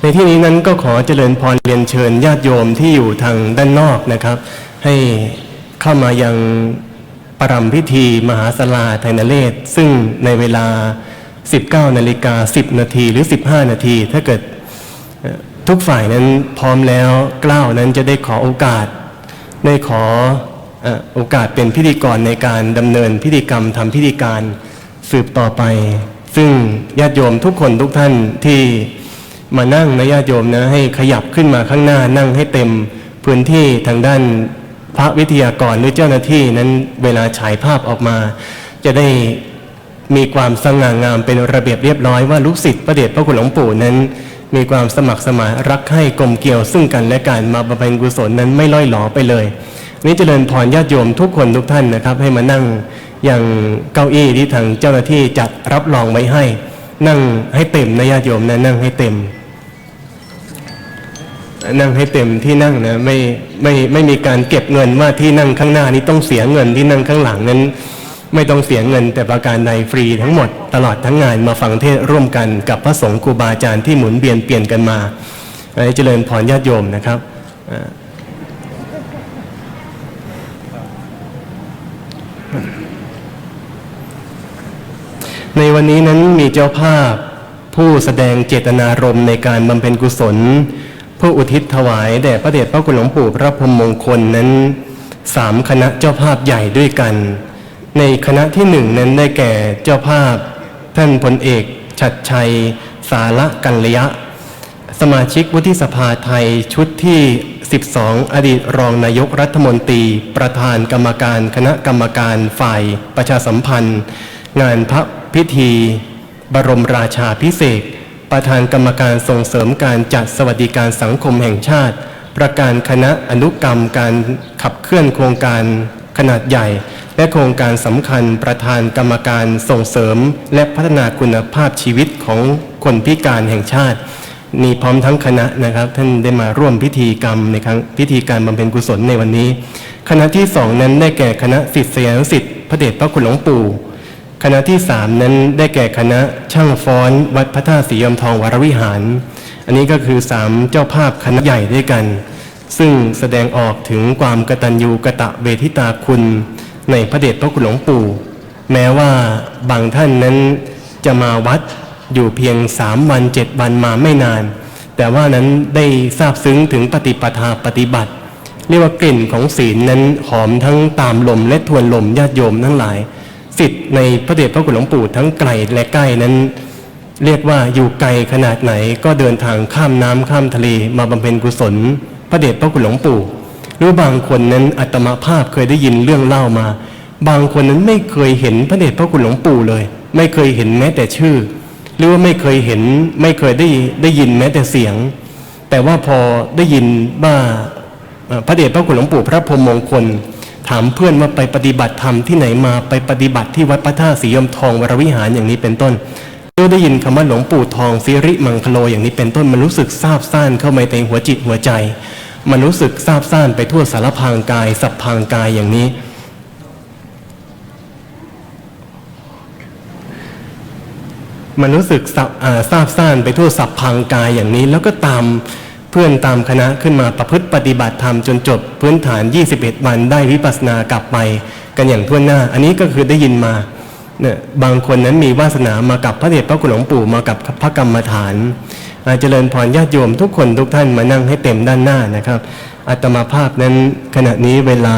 ในที่นี้นั้นก็ขอเจริญพรเรียนเชิญญาติโยมที่อยู่ทางด้านนอกนะครับให้เข้ามายังปรำพิธีมหาศาลาไทยนเรศซึ่งในเวลา 19:10 นาทีหรือ 15 นาทีถ้าเกิดทุกฝ่ายนั้นพร้อมแล้วเกล้านั้นจะได้ขอโอกาสโอกาสเป็นพิธีกรในการดำเนินพิธีกรรมทำพิธีการสืบต่อไปซึ่งญาติโยมทุกคนทุกท่านที่มานั่งนะญาติโยมนะให้ขยับขึ้นมาข้างหน้านั่งให้เต็มพื้นที่ทางด้านพระวิทยากรหรือเจ้าหน้าที่นั้นเวลาฉายภาพออกมาจะได้มีความสง่างามเป็นระเบียบเรียบร้อยว่าลูกศิษย์พระเดชพระคุณหลวงปู่นั้นมีความสมัครสมานรักใคร่กลมเกลียวซึ่งกันและกันมาบำเพ็ญกุศลนั้นไม่ล่อยหลอไปเลยนี้เจริญพรญาติโยมทุกคนทุกท่านนะครับให้มานั่งอย่างเก้าอี้ที่ทางเจ้าหน้าที่จัดรับรองไว้ให้นั่งให้เต็มนะญาติโยมนะนั่งให้เต็มนั่งให้เต็มที่นั่งนะไม่มีการเก็บเงินว่าที่นั่งข้างหน้านี้ต้องเสียเงินที่นั่งข้างหลังนั้นไม่ต้องเสียเงินแต่ประการใดฟรีทั้งหมดตลอดทั้งงานมาฟังเทศร่วมกันกับพระสงฆ์ครูบาอาจารย์ที่หมุนเวียนเปลี่ยนกันมาเจริญพรญาติโยมนะครับในวันนี้นั้นมีเจ้าภาพผู้แสดงเจตนารมณ์ในการบำเพ็ญกุศลเพื่ออุทิศถวายแด่พระเดชพระคุณหลวงปู่พระพรหมมงคลนั้น3คณะเจ้าภาพใหญ่ด้วยกันในคณะที่1นั้นได้แก่เจ้าภาพท่านพลเอกฉัตรชัยสารกัลยะสมาชิกวุฒิสภาไทยชุดที่12อดีตรองนายกรัฐมนตรีประธานกรรมการคณะกรรมการฝ่ายประชาสัมพันธ์งานพระพิธีบรมราชาภิเษกประธานกรรมการส่งเสริมการจัดสวัสดิการสังคมแห่งชาติประการคณะอนุกรรมการขับเคลื่อนโครงการขนาดใหญ่และโครงการสำคัญประธานกรรมการส่งเสริมและพัฒนาคุณภาพชีวิตของคนพิการแห่งชาตินี่พร้อมทั้งคณะนะครับท่านได้มาร่วมพิธีกรรมในครั้งพิธีการบำเพ็ญกุศลในวันนี้คณะที่2นั้นได้แก่คณะศิษยานุศิษย์พระเดชพระคุณหลวงปู่คณะที่3นั้นได้แก่คณะช่างฟ้อนวัดพระธาตุศรียมทองวรวิหารอันนี้ก็คือ3เจ้าภาพคณะใหญ่ด้วยกันซึ่งแสดงออกถึงความกตัญญูกตเวทิตาคุณในพระเดชพระคุณหลวงปู่แม้ว่าบางท่านนั้นจะมาวัดอยู่เพียง3 วัน 7 วันมาไม่นานแต่ว่านั้นได้ทราบซึ้งถึงปฏิปทาปฏิบัติเรียกว่ากลิ่นของศีลนั้นหอมทั้งตามลมและทวนลมญาติโยมทั้งหลายศิษย์ในพระเดชพระคุณหลวงปู่ทั้งไกลและใกล้นั้นเรียกว่าอยู่ไกลขนาดไหนก็เดินทางข้ามน้ำข้ามทะเลมาบำเพ็ญกุศลพระเดชพระคุณหลวงปู่หรือบางคนนั้นอาตมาภาพเคยได้ยินเรื่องเล่ามาบางคนนั้นไม่เคยเห็นพระเดชพระคุณหลวงปู่เลยไม่เคยเห็นแม้แต่ชื่อหรือว่าไม่เคยเห็นไม่เคยได้ยินแม้แต่เสียงแต่ว่าพอได้ยินว่าพระเดชพระคุณหลวงปู่พระพรหมมงคลถามเพื่อนว่าไปปฏิบัติธรรมที่ไหนมาไปปฏิบัติที่วัดพระธาตุศรียมทองวรวิหารอย่างนี้เป็นต้นเมื่อได้ยินคำว่าหลวงปู่ทองสิริมังคโลอย่างนี้เป็นต้นมันรู้สึกซาบซ่านเข้ามาในหัวจิตหัวใจมันรู้สึกซาบซ่านไปทั่วสารพางกายสัพพางกายอย่างนี้มันรู้สึกซาบซ่านไปทั่วสัพพางกายอย่างนี้แล้วก็ตามเพื่อนตามคณะขึ้นมาประพฤติปฏิบัติธรรมจนจบพื้นฐาน21 วันได้วิปัสสนากลับไปกันอย่างทั่วหน้าอันนี้ก็คือได้ยินมาเนี่ยบางคนนั้นมีวาสนามากับพระเดชพระคุณหลวงปู่มากับพระกรรมฐานเจริญพรญาติโยมทุกคนทุกท่านมานั่งให้เต็มด้านหน้านะครับอาตมาภาพนั้นขณะนี้เวลา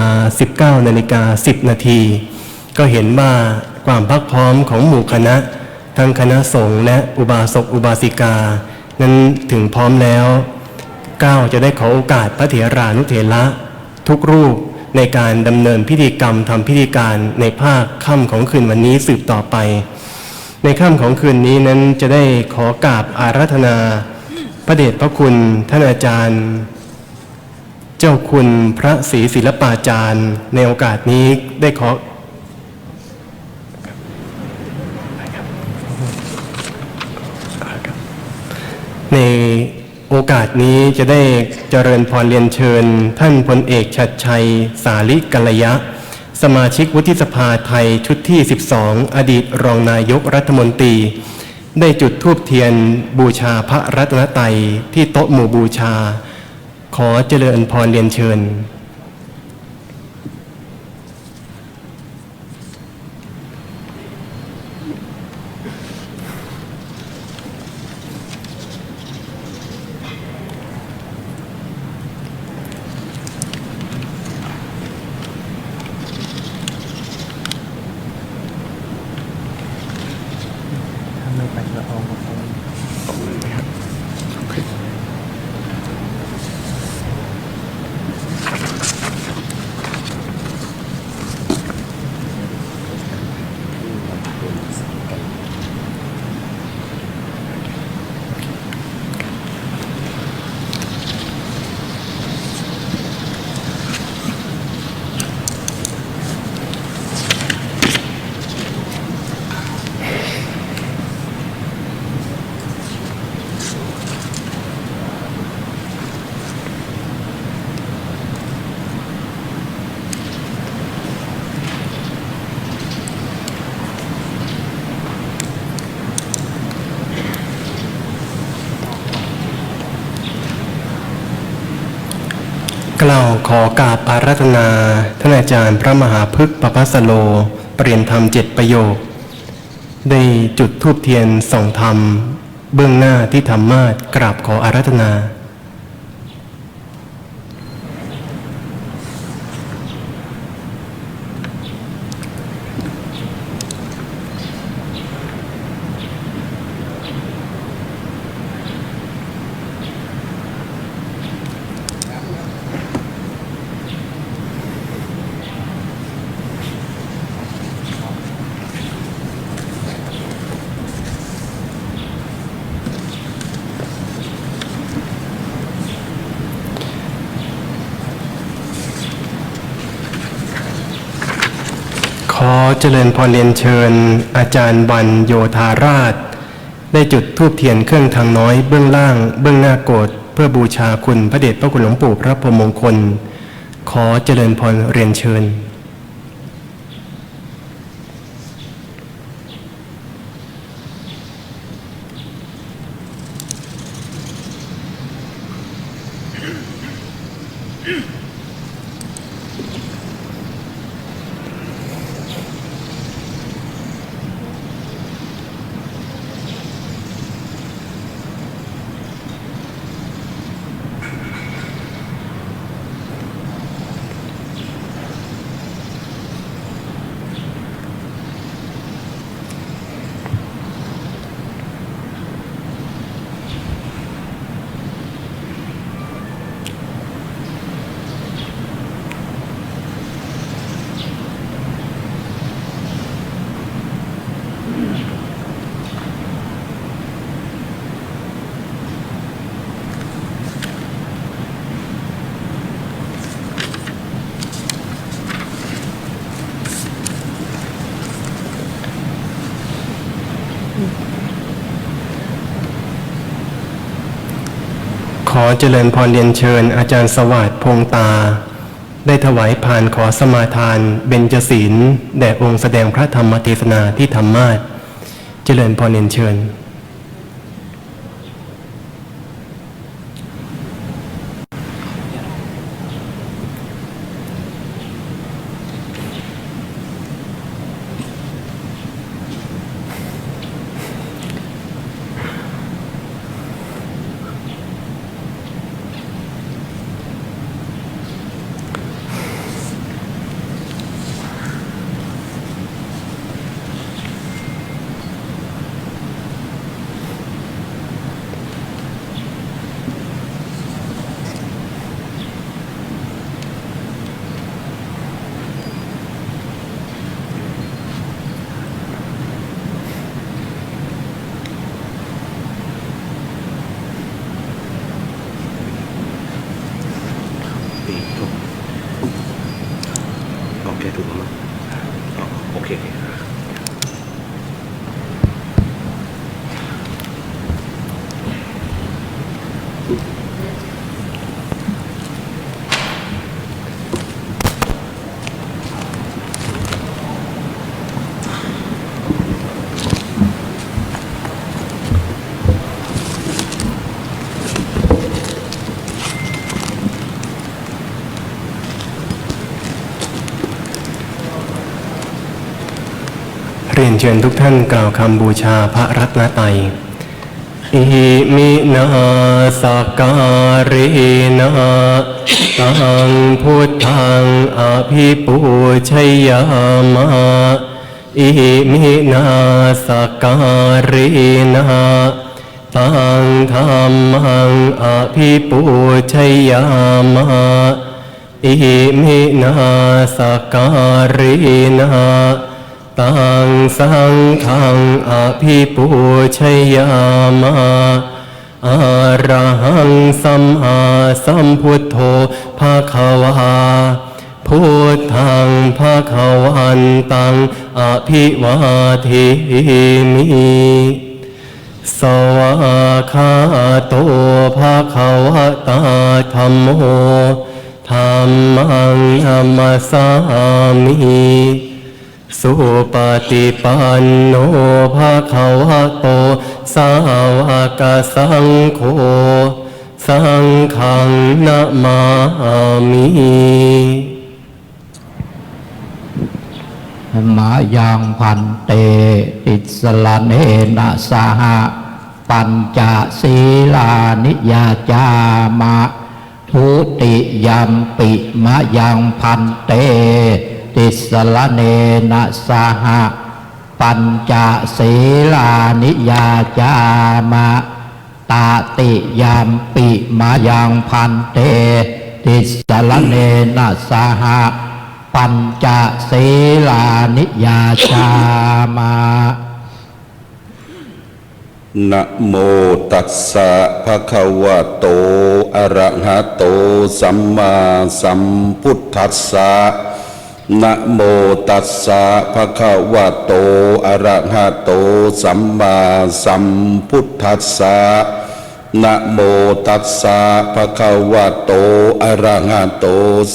19:10 นาทีก็เห็นว่าความพักพร้อมของหมู่คณะทั้งคณะสงฆ์และอุบาสกอุบาสิกานั้นถึงพร้อมแล้วจะได้ขอโอกาสพระเถรานุเถระทุกรูปในการดำเนินพิธีกรรมทำพิธีการในภาคค่ำของคืนวันนี้สืบต่อไปในค่ำของคืนนี้นั้นจะได้ขอกราบอาราธนาพระเดชพระคุณท่านอาจารย์เจ้าคุณพระศรีศิลปาจารย์ในโอกาสนี้ได้ขอในโอกาสนี้จะได้เจริญพรเรียนเชิญท่านพลเอกฉัตรชัยสาลิกัลยะสมาชิกวุฒิสภาไทยชุดที่12อดีตรองนายกรัฐมนตรี ได้จุดธูปเทียนบูชาพระรัตนตรัยที่โต๊ะหมู่บูชาขอเจริญพรเรียนเชิญไม่ไปละอองละอองกล่าวขอกราบอาราธนาท่านอาจารย์พระมหาพฤกษ์ประภัสโลเปลี่ยนธรรม7 ประโยคได้จุดธูปเทียนส่องธรรมเบื้องหน้าที่ธรรมาสน์กราบขออาราธนาขอเจริญพรเรียนเชิญอาจารย์วันโยธาราชได้จุดธูปเทียนเครื่องทางน้อยเบื้องล่างเบื้องหน้าโกฐเพื่อบูชาคุณพระเดชพระคุณหลวงปู่พระพรหมมงคลขอเจริญพรเรียนเชิญขอเจริญพรเรียนเชิญอาจารย์สวัสดิ์พงตาได้ถวายพานขอสมาทานเบญจศีลแด่องค์แสดงพระธรรมเทศนาที่ธรรมาสน์เจริญพรเรียนเชิญถูกไหมโอเค เชิญทุกท่านกล่าวคำบูชาพระรัตนตรัยอิมินาสการินาตังพุทธังอภิปูชยามะอิมินาสการินาตังธัมมังอภิปูชยามะอิมินาสการินาตังสังฆังอภิปูชยามะอะระหังสัมมาสัมพุทโธภะคะวาพุทธังภะคะวันตังอภิวาเทมิสวากขาโตภะคะวะตาธัมโมธัมมังนัมสสามิสุปฏิปันโนภะคะวะโตสาวกสังโฆสังฆังนะมามิมายังพันเตติสลเนนะสหปัญจศีลานิยาจามะทุติยัมปิมายังพันเตติสลเนนะสหปัญจศีลานิยาจามะตาติยัมปิมายังพันเตติสลเนนะสหปัญจศีลานิยาจามะนะโมตัสสะภะคะวะโตอะระหะโตสัมมาสัมพุทธัสสะนะโมตัสสะภะคะวะโตอะระหะโตสัมมาสัมพุทธัสสะนะโมตัสสะภะคะวะโตอะระหะโต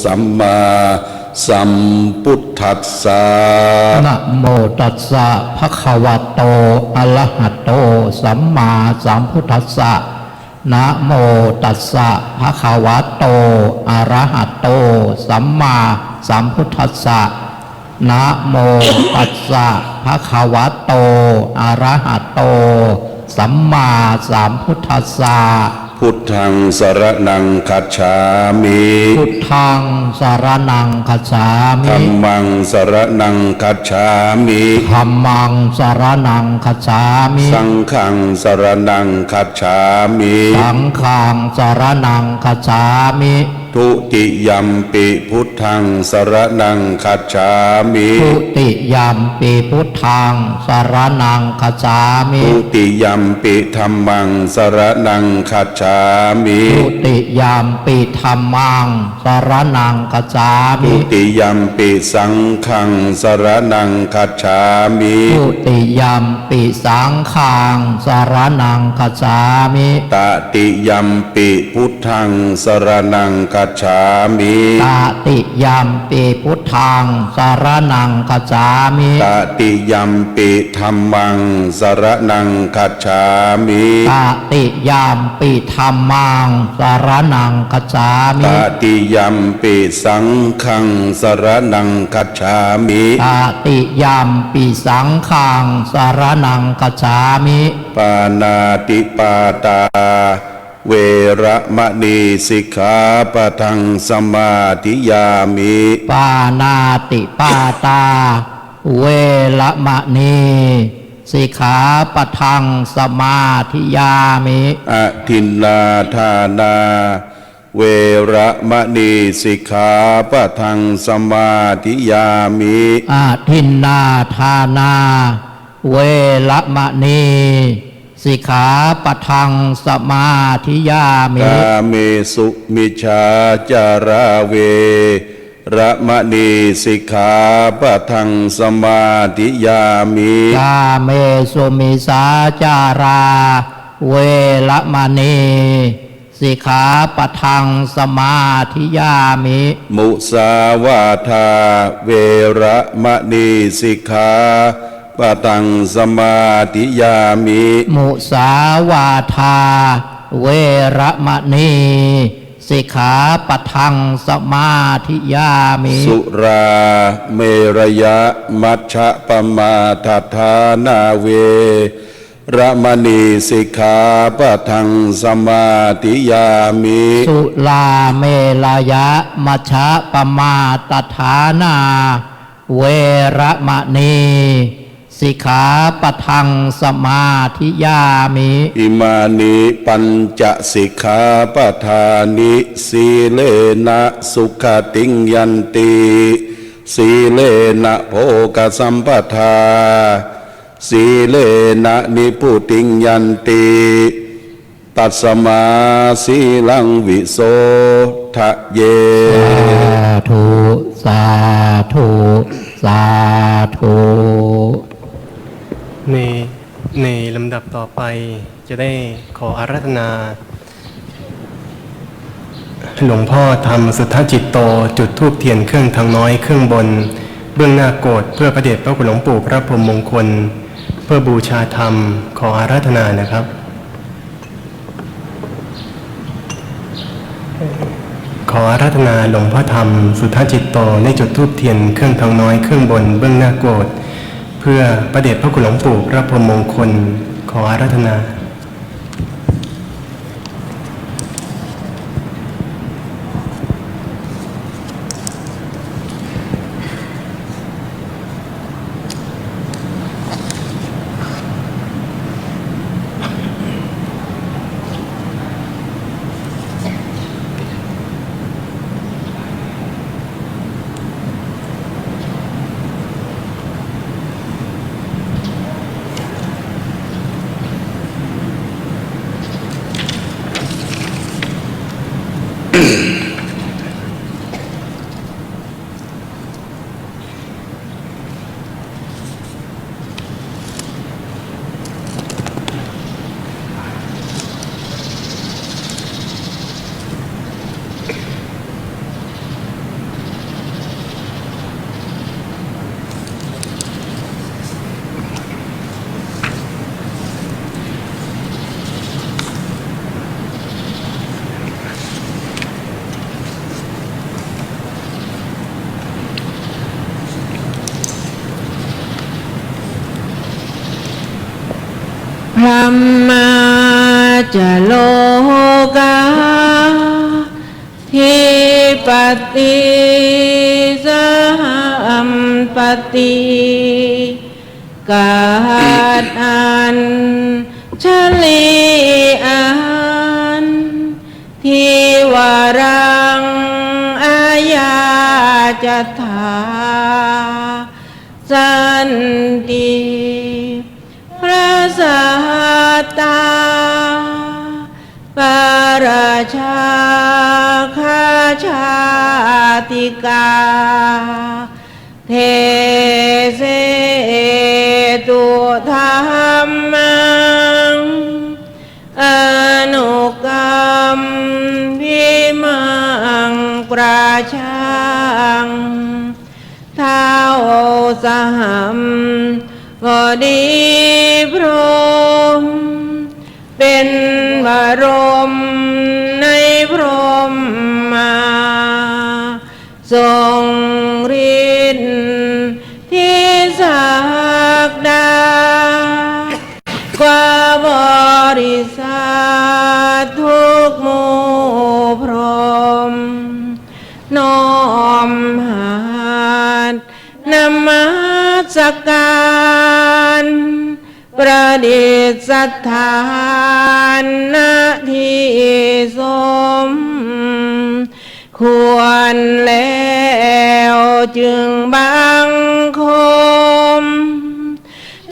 สัมมาสัมพุทธัสสะนะโมตัสสะภะคะวะโตอะระหะโตสัมมาสัมพุทธัสสะนะโมตัสสะภะคะวะโตอะระหะโตสัมมาสัมพุทธัสสะนะโมตัสสะภะคะวะโตอะระหะโตสัมมาสัมพุทธัสสะพุทธังสรณังคัจฉามิพุทธังสรณังคัจฉามิธัมมังสรณังคัจฉามิธัมมังสรณังคัจฉามิสังฆังสรณังคัจฉามิสังฆังสรณังคัจฉามิทุติยัมปิพุทธังสรณังคัจฉามิทุติยัมปิพุทธังสรณังคัจฉามิทุติยัมปิธัมมังสรณังคัจฉามิทุติยัมปิธัมมังสรณังคัจฉามิทุติยัมปิสังฆังสรณังคัจฉามิทุติยัมปิสังฆังสรณังคัจฉามิตติยัมปิพุทธังสรณังคัจฉามิตติยัมปิพุทธังสรณังคัจฉามิตติยัมปิธัมมังสรณังคัจฉามิตติยัมปิธัมมังสรณังคัจฉามิตติยัมปิสังฆังสรณังคัจฉามิตติยัมปิสังฆังสรณังคัจฉามิปานาติปาตาเวระมะนีสิกขาปะทังสมาธิยามิปานาติปาตาเวระมะนีสิกขาปะทังสมาธิยามิอทินนาทานาเวระมะนีสิกขาปะทังสมาธิยามิอทินนาทานาเวระมะนีสิกขาปะทังสมาธิยามิกาเมสุมิชาจาราเวระมะนีสิกขาปะทังสมาธิยามิกาเมสุมิสาจาราเวระมะนีสิกขาปะทังสมาธิยามิมุสาวาทาเวระมะนีสิกขาปะทังสมาธิยามิมุสาวาทาเวระมะนี สิกขาปะทังสมาธิยามิ สุราเมรยะมัชฌะปมาทฐานาเวระมณีสิกขาปะทังสมาธิยามิ สุลาเมลายะมัชฌะปมาตฐานาเวระมณีสิกขาปะทังสมาธิยามิ อิมานิปัญจสิกขาปทานิสีเลนะสุขติงยันติสีเลนะโภกสัมปทาสีเลนะนิพุติงยันติตัสมาสีลังวิโสทะเย สาธุสาธุสาธุ ในลำดับต่อไปจะได้ขออาราธนา หลวงพ่อธรรมสุทธจิตโตจุดธูปเทียนเครื่องทางน้อยเครื่องบน เบื้องหน้าโกฐเพื่อพระเดชพระคุณหลวงปู่พระพรหมมงคล เพื่อบูชาธรรมขออาราธนานะครับ ขออาราธนาหลวงพ่อธรรมสุทธจิตโตในจุดธูปเทียนเครื่องทางน้อยเครื่องบนเบื้องหน้าโกฐเพื่อพระเดชพระคุณหลวงปู่พระพรหมมงคลขออาราธนา พระมาจะโลกาทิปติสัมปติกาดอันชลีอันทิวารังอาญาจะถาสันติพระสัตตาปราชาคาชาติกาเทเสตุธรรมังอนุกรรมพิมังประชังเท้าสหัมพอดีพรหมเป็นบรมในพรหมมาทรงฤทธิ์ที่ศักดากว่าบริษัททุกหมู่พรหมน้อมหาดนมัสการประดิษฐานณที่สมควรแล้วจึงบังคม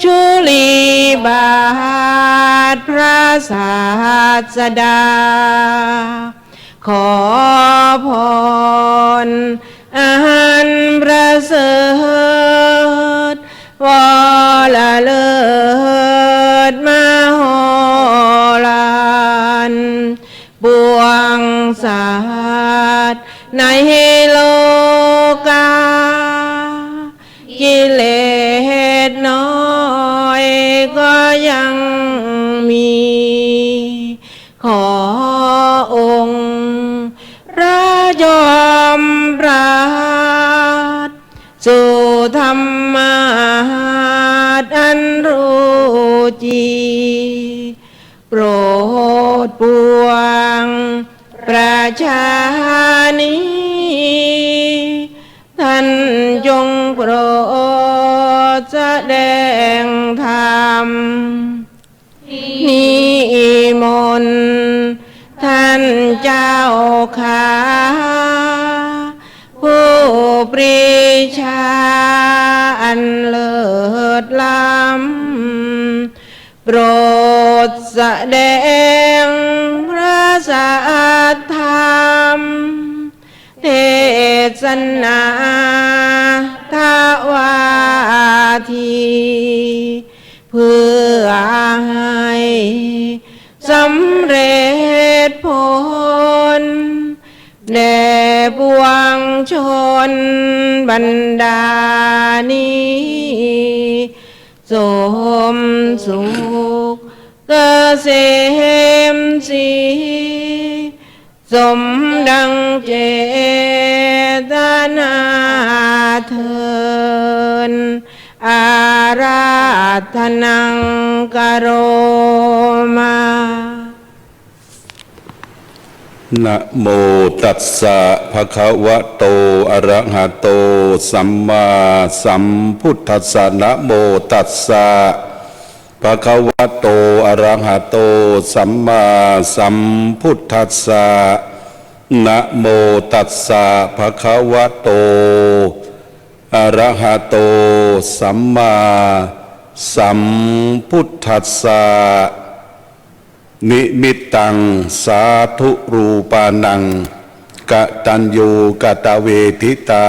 ชุลีบาทพระศาสดาขอพรอาหารประเสริฐวรเลิศมโหฬารปวงศาสตร์ในโลกากิเลสน้อยก็ยังมีขอองค์ ชานี้ท่านจงโปรดแสดงธรรมนิมนต์ท่านเจ้าขาผู้ปรีชาอันเลิศล้ำโปรดแสดงพระสัทธรรมเทศนาทวาทีเพื่อให้สำเร็จผลแด่ปวงชนบรรดานี้สมสุขเกษมสีสมดังเจตนาเทินอาราธนังกโรมา นะโมตัสสะภะคะวะโตอะระหะโตสัมมาสัมพุทธัสสะนะโมตัสสะภะคะวะโตอะระหะโตสัมมาสัมพุทธัสสะนะโมตัสสะภะคะวะโตอะระหะโตสัมมาสัมพุทธัสสะนิมิตตังสาธุรูปานังกตัญญูกตเวทิตา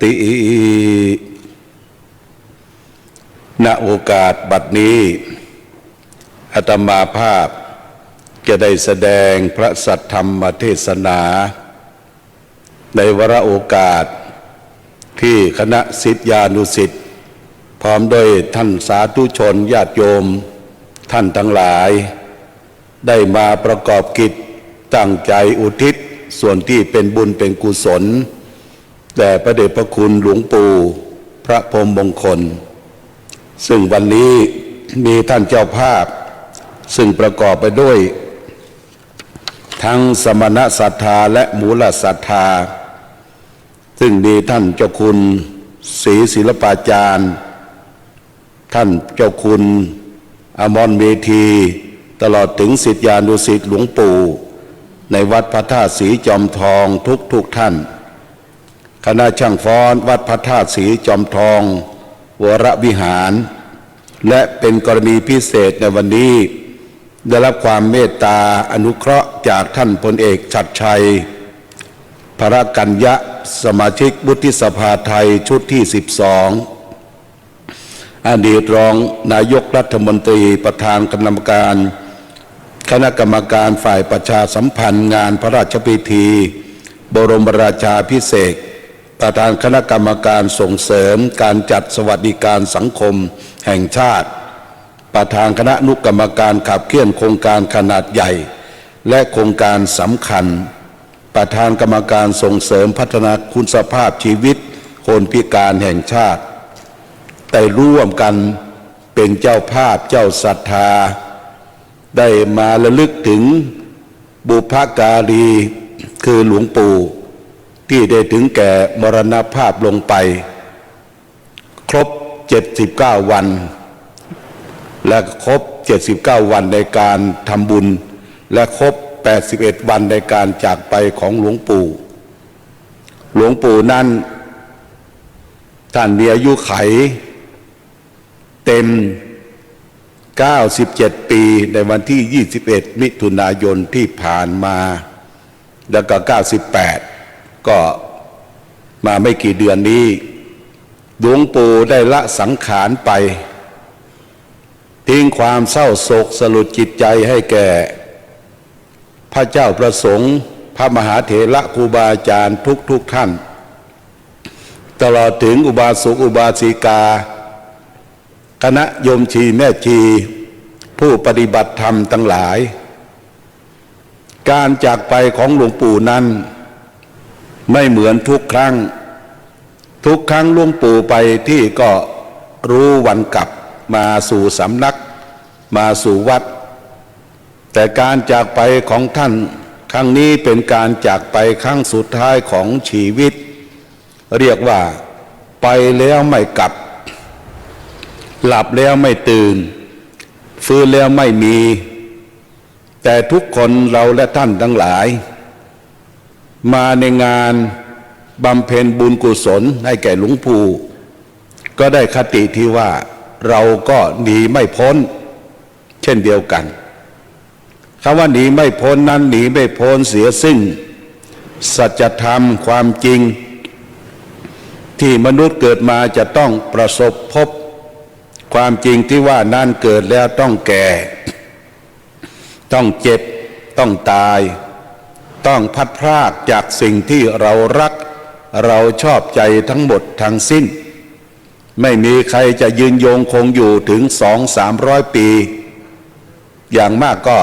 ติณโอกาสบัดนี้อาตมาภาพจะได้แสดงพระสัทธรรมเทศนาในวาระโอกาสที่คณะศิษยานุศิษย์พร้อมด้วยท่านสาธุชนญาติโยมท่านทั้งหลายได้มาประกอบกิจตั้งใจอุทิศส่วนที่เป็นบุญเป็นกุศลแด่พระเดชพระคุณหลวงปู่พระพรหมมงคลซึ่งวันนี้มีท่านเจ้าภาพซึ่งประกอบไปด้วยทั้งสมณศรัทธาและมูลศรัทธาซึ่งมีท่านเจ้าคุณศรีศิลปาจารย์ท่านเจ้าคุณอมรเมธีตลอดถึงศิษยานุศิษย์หลวงปู่ในวัดพระธาตุศรีจอมทองทุกท่านคณะช่างฟ้อนวัดพระธาตุศรีจอมทองวรวิหารและเป็นกรณีพิเศษในวันนี้ได้รับความเมตตาอนุเคราะห์จากท่านพลเอกชัดชัยพระกัญญะสมาชิกวุฒิสภาไทยชุดที่12อดีตรองนายกรัฐมนตรีประธานคณะกรรมการฝ่ายประชาสัมพันธ์งานพระราชพิธีบรมราชาภิเษกประธานคณะกรรมการส่งเสริมการจัดสวัสดิการสังคมแห่งชาติประธานคณะอนุกรรมการขับเคลื่อนโครงการขนาดใหญ่และโครงการสำคัญประธานกรรมการส่งเสริมพัฒนาคุณภาพชีวิตคนพิการแห่งชาติได้ร่วมกันเป็นเจ้าภาพเจ้าศรัทธาได้มาระลึกถึงบุพการีคือหลวงปู่ที่ได้ถึงแก่มรณภาพลงไปครบ79วันและครบ79วันในการทำบุญและครบ81วันในการจากไปของหลวงปู่นั้นท่านมีอายุไขเต็ม97ปีในวันที่21มิถุนายนที่ผ่านมาแล้วก็98ก็มาไม่กี่เดือนนี้หลวงปู่ได้ละสังขารไปทิ้งความเศร้าโศกสลดจิตใจให้แก่พระเจ้าประสงค์พระมหาเถระครูบาอาจารย์ทุกท่านตลอดถึงอุบาสกอุบาสิกาคณะโยมชีแม่ชีผู้ปฏิบัติธรรมทั้งหลายการจากไปของหลวงปู่นั้นไม่เหมือนทุกครั้งหลวงปู่ไปที่ก็รู้วันกลับมาสู่สำนักมาสู่วัดแต่การจากไปของท่าน ครั้งนี้เป็นการจากไปครั้งสุดท้ายของชีวิตเรียกว่าไปแล้วไม่กลับหลับแล้วไม่ตื่นฟื้นแล้วไม่มีแต่ทุกคนเราและท่านทั้งหลายมาในงานบำเพ็ญบุญกุศลให้แก่หลวงปู่ก็ได้คติที่ว่าเราก็หนีไม่พ้นเช่นเดียวกันคำว่าหนีไม่พ้นนั้นหนีไม่พ้นเสียซึ่งสัจธรรมความจริงที่มนุษย์เกิดมาจะต้องประสบพบความจริงที่ว่านั่นเกิดแล้วต้องแก่ต้องเจ็บต้องตายต้องพัดพรากจากสิ่งที่เรารักเราชอบใจทั้งหมดทั้งสิ้นไม่มีใครจะยืนยงคงอยู่ถึง200-300 ปีอย่างมากก็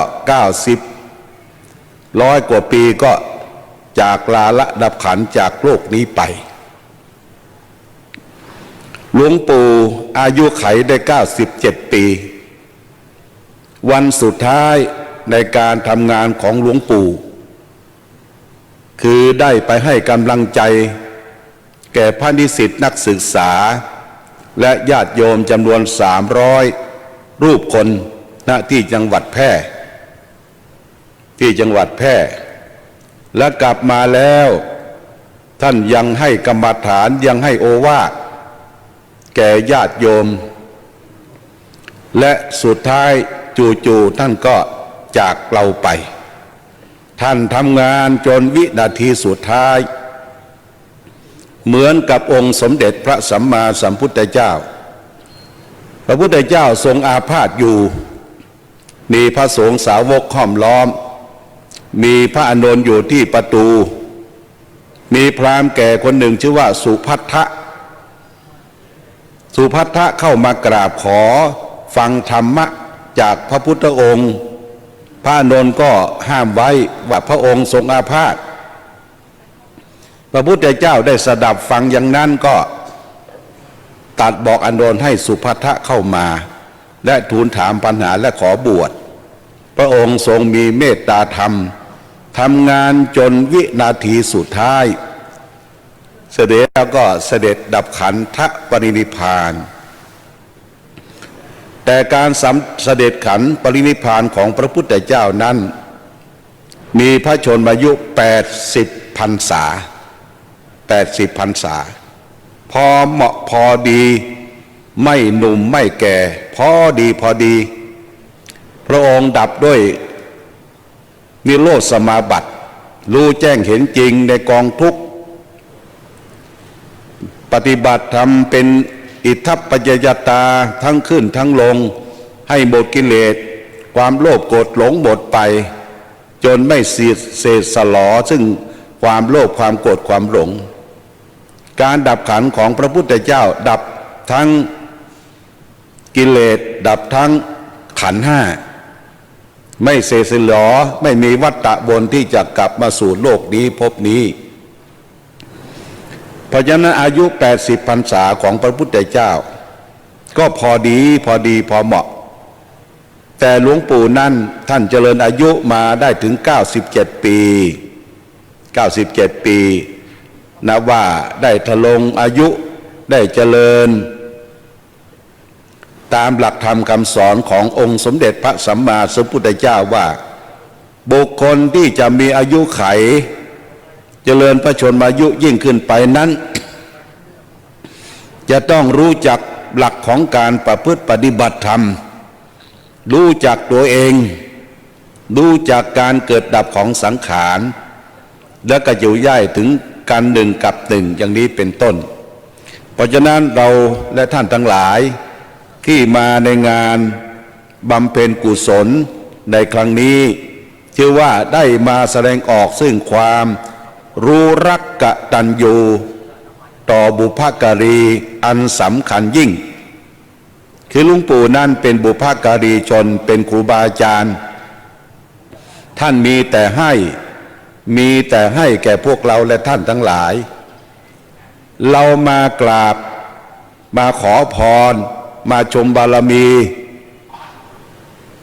90-100 กว่าปีก็จากลาละดับขันจากโลกนี้ไปหลวงปู่อายุไขได้97 ปีวันสุดท้ายในการทำงานของหลวงปู่คือได้ไปให้กำลังใจแก่พระนิสิตนักศึกษาและญาติโยมจำนวน300 รูปคนณที่จังหวัดแพร่และกลับมาแล้วท่านยังให้กรรมฐานยังให้โอวาทแก่ญาติโยมและสุดท้ายจู่ๆท่านก็จากเราไปท่านทำงานจนวินาทีสุดท้ายเหมือนกับองค์สมเด็จพระสัมมาสัมพุทธเจ้าพระพุทธเจ้าทรงอาพาธอยู่มีพระสงฆ์สาวกห้อมล้อมมีพระอานนท์อยู่ที่ประตูมีพราหมณ์แก่คนหนึ่งชื่อว่าสุภัททะเข้ามากราบขอฟังธรรมะจากพระพุทธองค์พระอานนท์ก็ห้ามไว้ว่าพระองค์ทรงอาพาธพระพุทธเจ้าได้สดับฟังอย่างนั้นก็ตัดบอกอานนท์ให้สุภัททะเข้ามาและทูลถามปัญหาและขอบวชพระองค์ทรงมีเมตตาธรรมทำงานจนวินาทีสุดท้ายเสด็จแล้วก็เสด็จดับขันธปรินิพพานแต่การเสด็จขันธปรินิพพานของพระพุทธเจ้านั้นมีพระชนมายุ80 พรรษาพอเหมาะพอดีไม่หนุ่มไม่แก่พอดีพระองค์ดับด้วยนิโรธสมาบัติรู้แจ้งเห็นจริงในกองทุกข์ปฏิบัติธรรมเป็นอิทธัปปัจจยตาทั้งขึ้นทั้งลงให้หมดกิเลสความโลภโกรธหลงหมดไปจนไม่เศษสลอซึ่งความโลภความโกรธความหลงการดับขันธ์ของพระพุทธเจ้าดับทั้งกิเลสดับทั้งขันธ์ห้าไม่เศษสลอไม่มีวัฏฏะวนที่จะกลับมาสู่โลกนี้ภพนี้เพราะฉะนั้นอายุ80 พรรษาของพระพุทธเจ้าก็พอดีพอเหมาะแต่หลวงปู่นั่นท่านเจริญอายุมาได้ถึง97 ปีนับว่าได้ทะลงอายุได้เจริญตามหลักธรรมคำสอนขององค์สมเด็จพระสัมมาสัมพุทธเจ้าว่าบุคคลที่จะมีอายุไขเจริญพระชนมายุยิ่งขึ้นไปนั้นจะต้องรู้จักหลักของการประพฤติปฏิบัติธรรมรู้จักตัวเองรู้จักการเกิดดับของสังขารและก็อยู่ย่ายถึงการหนึ่งกับหนึ่งอย่างนี้เป็นต้นเพราะฉะนั้นเราและท่านทั้งหลายที่มาในงานบำเพ็ญกุศลในครั้งนี้ชื่อว่าได้มาแสดงออกซึ่งความรู้รักกตัญญูต่อบุพการีอันสำคัญยิ่งคือหลวงปู่นั่นเป็นบุพการีชนเป็นครูบาอาจารย์ท่านมีแต่ให้แก่พวกเราและท่านทั้งหลายเรามากราบมาขอพรมาชมบารมี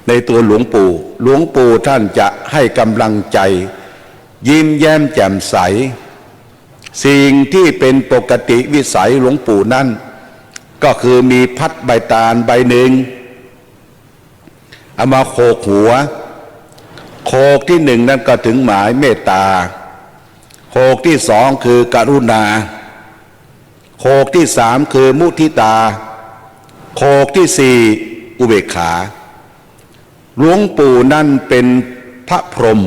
ในตัวหลวงปู่ท่านจะให้กำลังใจ ยิ้มแย้มแจ่มใสสิ่งที่เป็นปกติวิสัยหลวงปู่นั้นก็คือมีพัดใบตาลใบหนึ่งเอามาโขกหัวโขกที่หนึ่งนั้นก็ถึงหมายเมตตาโขกที่สองคือกรุณาโขกที่สามคือมุทิตาโขกที่สี่อุเบกขาหลวงปู่นั่นเป็นพระพรหม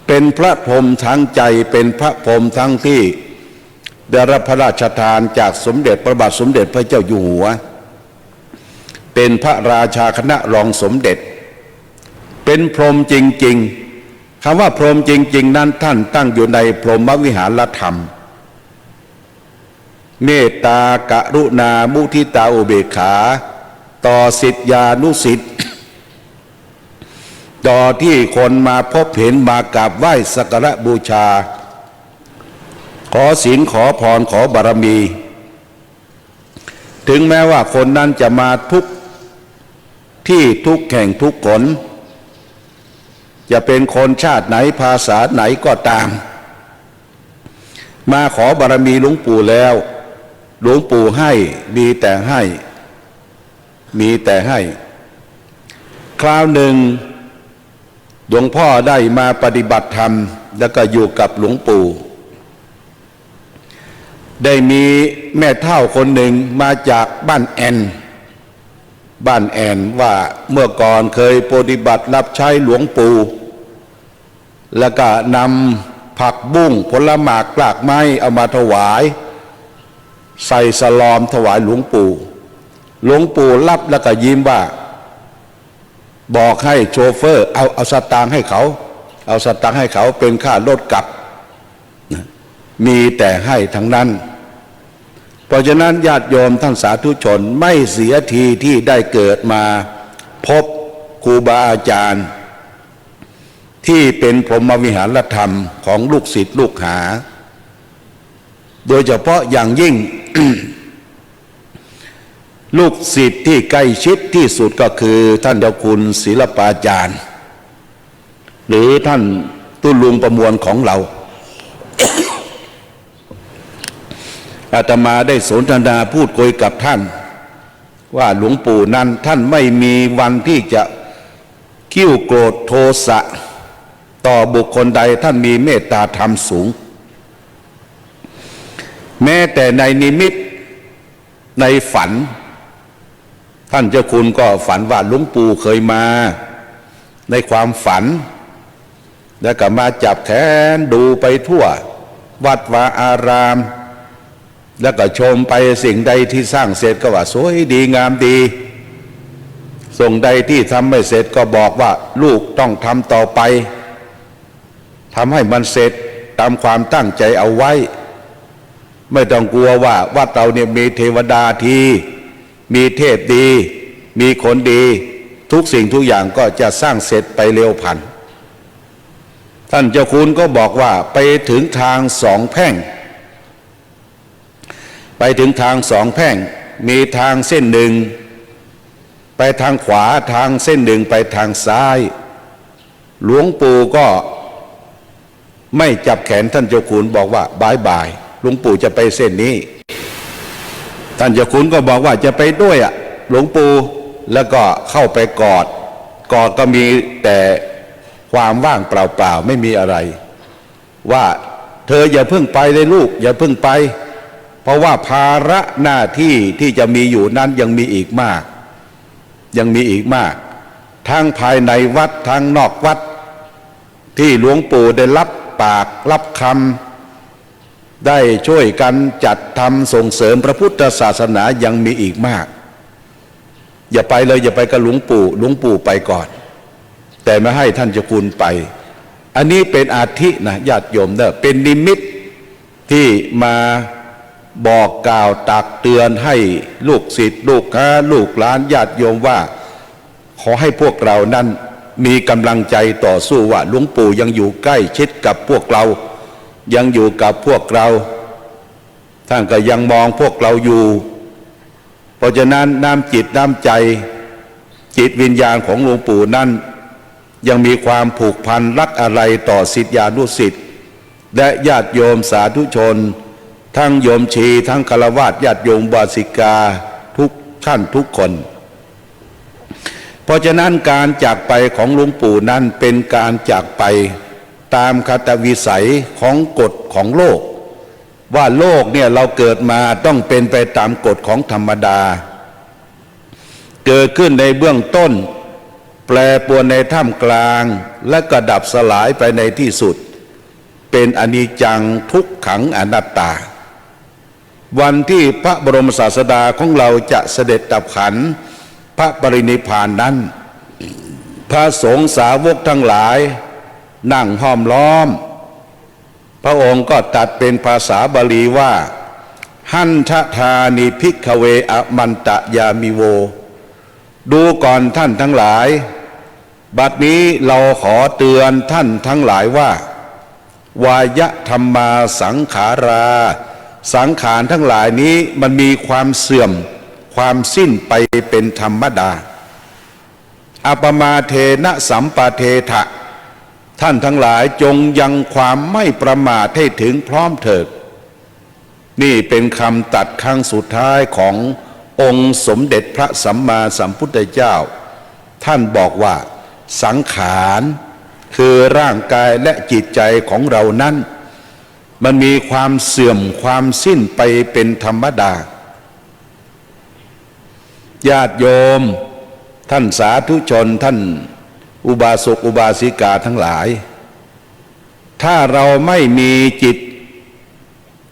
เป็นพระพรหมทั้งใจเป็นพระพรหมทั้งที่ได้รับพระราชทานจากสมเด็จพระบาทสมเด็จพระเจ้าอยู่หัวเป็นพระราชาคณะรองสมเด็จเป็นพรหมจริงๆคำว่าพรหมจริงๆนั้นท่านตั้งอยู่ในพรหมวิหารธรรมเมตตากรุณามุทิตาอุเบกขาต่อศิษยานุศิษย์ต่อที่คนมาพบเห็นมากราบไหว้สักการะบูชาขอศีลขอพรขอบารมีถึงแม้ว่าคนนั้นจะมาทุกที่ทุกแห่งทุกหนจะเป็นคนชาติไหนภาษาไหนก็ตามมาขอบารมีหลวงปู่แล้วหลวงปู่ให้มีแต่ให้มีแต่ให้คราวหนึ่งหลวงพ่อได้มาปฏิบัติธรรมแล้วก็อยู่กับหลวงปู่ได้มีแม่เฒ่าคนหนึ่งมาจากบ้านแอนว่าเมื่อก่อนเคยปฏิบัติรับใช้หลวงปู่แล้วก็นำผักบุ้งผลหมากกลากไม้เอามาถวายใส่สลอมถวายหลวงปู่หลวงปู่รับแล้วก็ยิ้มว่าบอกให้โชเฟอร์เอาสตางค์ให้เขาเอาสตางค์ให้เขาเป็นค่ารถกลับมีแต่ให้ทั้งนั้นเพราะฉะนั้นญาติโยมท่านสาธุชนไม่เสียทีที่ได้เกิดมาพบครูบาอาจารย์ที่เป็นพรหมวิหารธรรมของลูกศิษย์ลูกหาโดยเฉพาะอย่างยิ่ง ลูกศิษย์ที่ใกล้ชิดที่สุดก็คือท่านเจ้าคุณศิลปาจารย์หรือท่านตุ้ลุงประมวลของเรา อาตมาได้สนทนาพูดคุยกับท่านว่าหลวงปู่นั้นท่านไม่มีวันที่จะคิ้วโกรธโทสะต่อบุคคลใดท่านมีเมตตาธรรมสูงแม้แต่ในนิมิตในฝันท่านเจ้าคุณก็ฝันว่าหลวงปู่เคยมาในความฝันแล้วก็มาจับแขนดูไปทั่ววัดวาอารามแล้วก็ชมไปสิ่งใดที่สร้างเสร็จก็ว่าสวยดีงามดีส่งใดที่ทำไม่เสร็จก็บอกว่าลูกต้องทำต่อไปทำให้มันเสร็จตามความตั้งใจเอาไว้ไม่ต้องกลัวว่าวัดเราเนี่ยมีเทวดาทีมีเทพดีมีคนดีทุกสิ่งทุกอย่างก็จะสร้างเสร็จไปเร็วพันท่านเจ้าคุณก็บอกว่าไปถึงทางสองแพร่งไปถึงทางสองแพร่งมีทางเส้นหนึ่งไปทางขวาทางเส้นหนึ่งไปทางซ้ายหลวงปู่ก็ไม่จับแขนท่านเจ้าคุณบอกว่าบายบายหลวงปู่จะไปเส้นนี้ท่านเจ้าคุณก็บอกว่าจะไปด้วยหลวงปู่แล้วก็เข้าไปกอดก็มีแต่ความว่างเปล่าๆไม่มีอะไรว่าเธออย่าเพิ่งไปเลยลูกอย่าเพิ่งไปเพราะว่าภาระหน้าที่ที่จะมีอยู่นั้นยังมีอีกมากทั้งภายในวัดทั้งนอกวัดที่หลวงปู่ได้รับปากรับคำได้ช่วยกันจัดทำส่งเสริมพระพุทธศาสนายังมีอีกมากอย่าไปเลยอย่าไปกับหลวงปู่ไปก่อนแต่ไม่ให้ท่านเจ้าคุณไปอันนี้เป็นอาทินะญาติโยมเนี่ยเป็นนิมิตที่มาบอกกล่าวตักเตือนให้ลูกศิษย์ลูกหาลูกหลานญาติโยมว่าขอให้พวกเรานั้นมีกำลังใจต่อสู้ว่าหลวงปู่ยังอยู่ใกล้ชิดกับพวกเรายังอยู่กับพวกเราท่านก็ยังมองพวกเราอยู่เพราะฉะนั้นน้ำจิตน้ำใจจิตวิญญาณของหลวงปู่นั้น ยังมีความผูกพันรักอะไรต่อศิษยานุศิษย์และญาติโยมสาธุชนทั้งโยมชีทั้งฆราวาสญาติโยมบาสิกาทุกท่านทุกคน เพราะฉะนั้นการจากไปของหลวงปู่นั้นเป็นการจากไปตามคตวิสัยของกฎของโลกว่าโลกเนี่ยเราเกิดมาต้องเป็นไปตามกฎของธรรมดาเกิดขึ้นในเบื้องต้นแปรปรวนในท่ามกลางและก็ดับสลายไปในที่สุดเป็นอนิจจังทุกขังอนัตตาวันที่พระบรมศาสดาของเราจะเสด็จดับขันธ์พระปรินิพพานนั้นพระสงฆ์สาวกทั้งหลายนั่งห้อมล้อมพระองค์ก็ตรัสเป็นภาษาบาลีว่าหันทธานิภิกขเวอมันตะยามิโวดูก่อนท่านทั้งหลายบัดนี้เราขอเตือนท่านทั้งหลายว่าวายธรรมาสังขาราสังขารทั้งหลายนี้มันมีความเสื่อมความสิ้นไปเป็นธรรมดาอปมาเทนะสัมปาเทถะท่านทั้งหลายจงยังความไม่ประมาทให้ถึงพร้อมเถิดนี่เป็นคำตัดครั้งสุดท้ายขององค์สมเด็จพระสัมมาสัมพุทธเจ้าท่านบอกว่าสังขารคือร่างกายและจิตใจของเรานั้นมันมีความเสื่อมความสิ้นไปเป็นธรรมดาญาติโยมท่านสาธุชนท่านอุบาสกอุบาสิกาทั้งหลายถ้าเราไม่มีจิต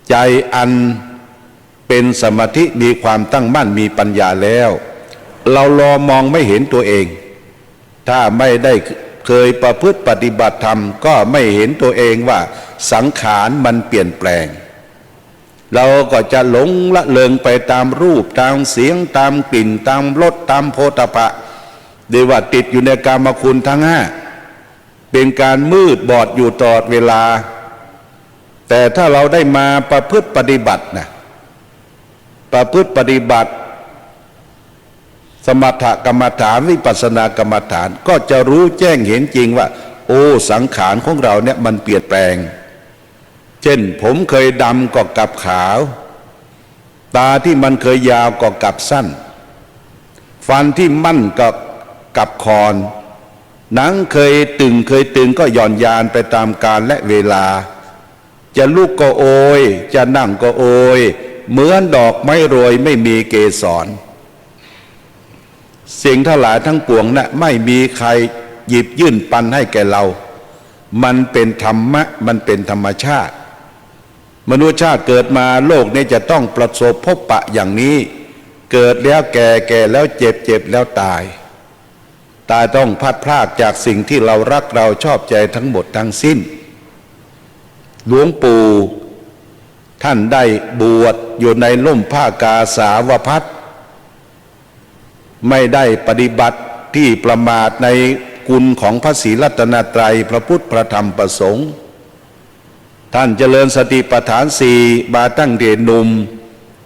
ใจอันเป็นสมาธิมีความตั้งมั่นมีปัญญาแล้วเรามองไม่เห็นตัวเองถ้าไม่ได้เคยประพฤติปฏิบัติธรรมก็ไม่เห็นตัวเองว่าสังขารมันเปลี่ยนแปลงเราก็จะหลงละเลงไปตามรูปตามเสียงตามกลิ่นตามรสตามโผฏฐัพพะเรียกว่าติดอยู่ในกามคุณทั้งห้าเป็นการมืดบอดอยู่ตลอดเวลาแต่ถ้าเราได้มาประพฤติปฏิบัตินะประพฤติปฏิบัติสมถกรรมฐานวิปัสสนากรรมฐานก็จะรู้แจ้งเห็นจริงว่าโอ้สังขารของเราเนี่ยมันเปลี่ยนแปลงเช่นผมเคยดำก็กลับขาวตาที่มันเคยยาวก็กลับสั้นฟันที่มั่นก็กลับคอนหนังเคยตึงก็หย่อนยานไปตามกาลและเวลาจะลุกก็โอยจะนั่งก็โอยเหมือนดอกไม้โรยไม่มีเกสรสิ่งทั้งหลายทั้งปวงน่ะไม่มีใครหยิบยื่นปันให้แก่เรามันเป็นธรรมะมันเป็นธรรมชาติมนุษยชาติเกิดมาโลกนี้จะต้องประสบพบปะอย่างนี้เกิดแล้วแก่แล้วเจ็บแล้วตายต้องพัดพรากจากสิ่งที่เรารักเราชอบใจทั้งหมดทั้งสิ้นหลวงปู่ท่านได้บวชอยู่ในร่มผ้ากาสาวพัสไม่ได้ปฏิบัติที่ประมาทในคุณของพระศรีรัตนตรัยพระพุทธพระธรรมพระสงฆ์ท่านเจริญสติปัฏฐานสี่มาตั้งแต่หนุ่ม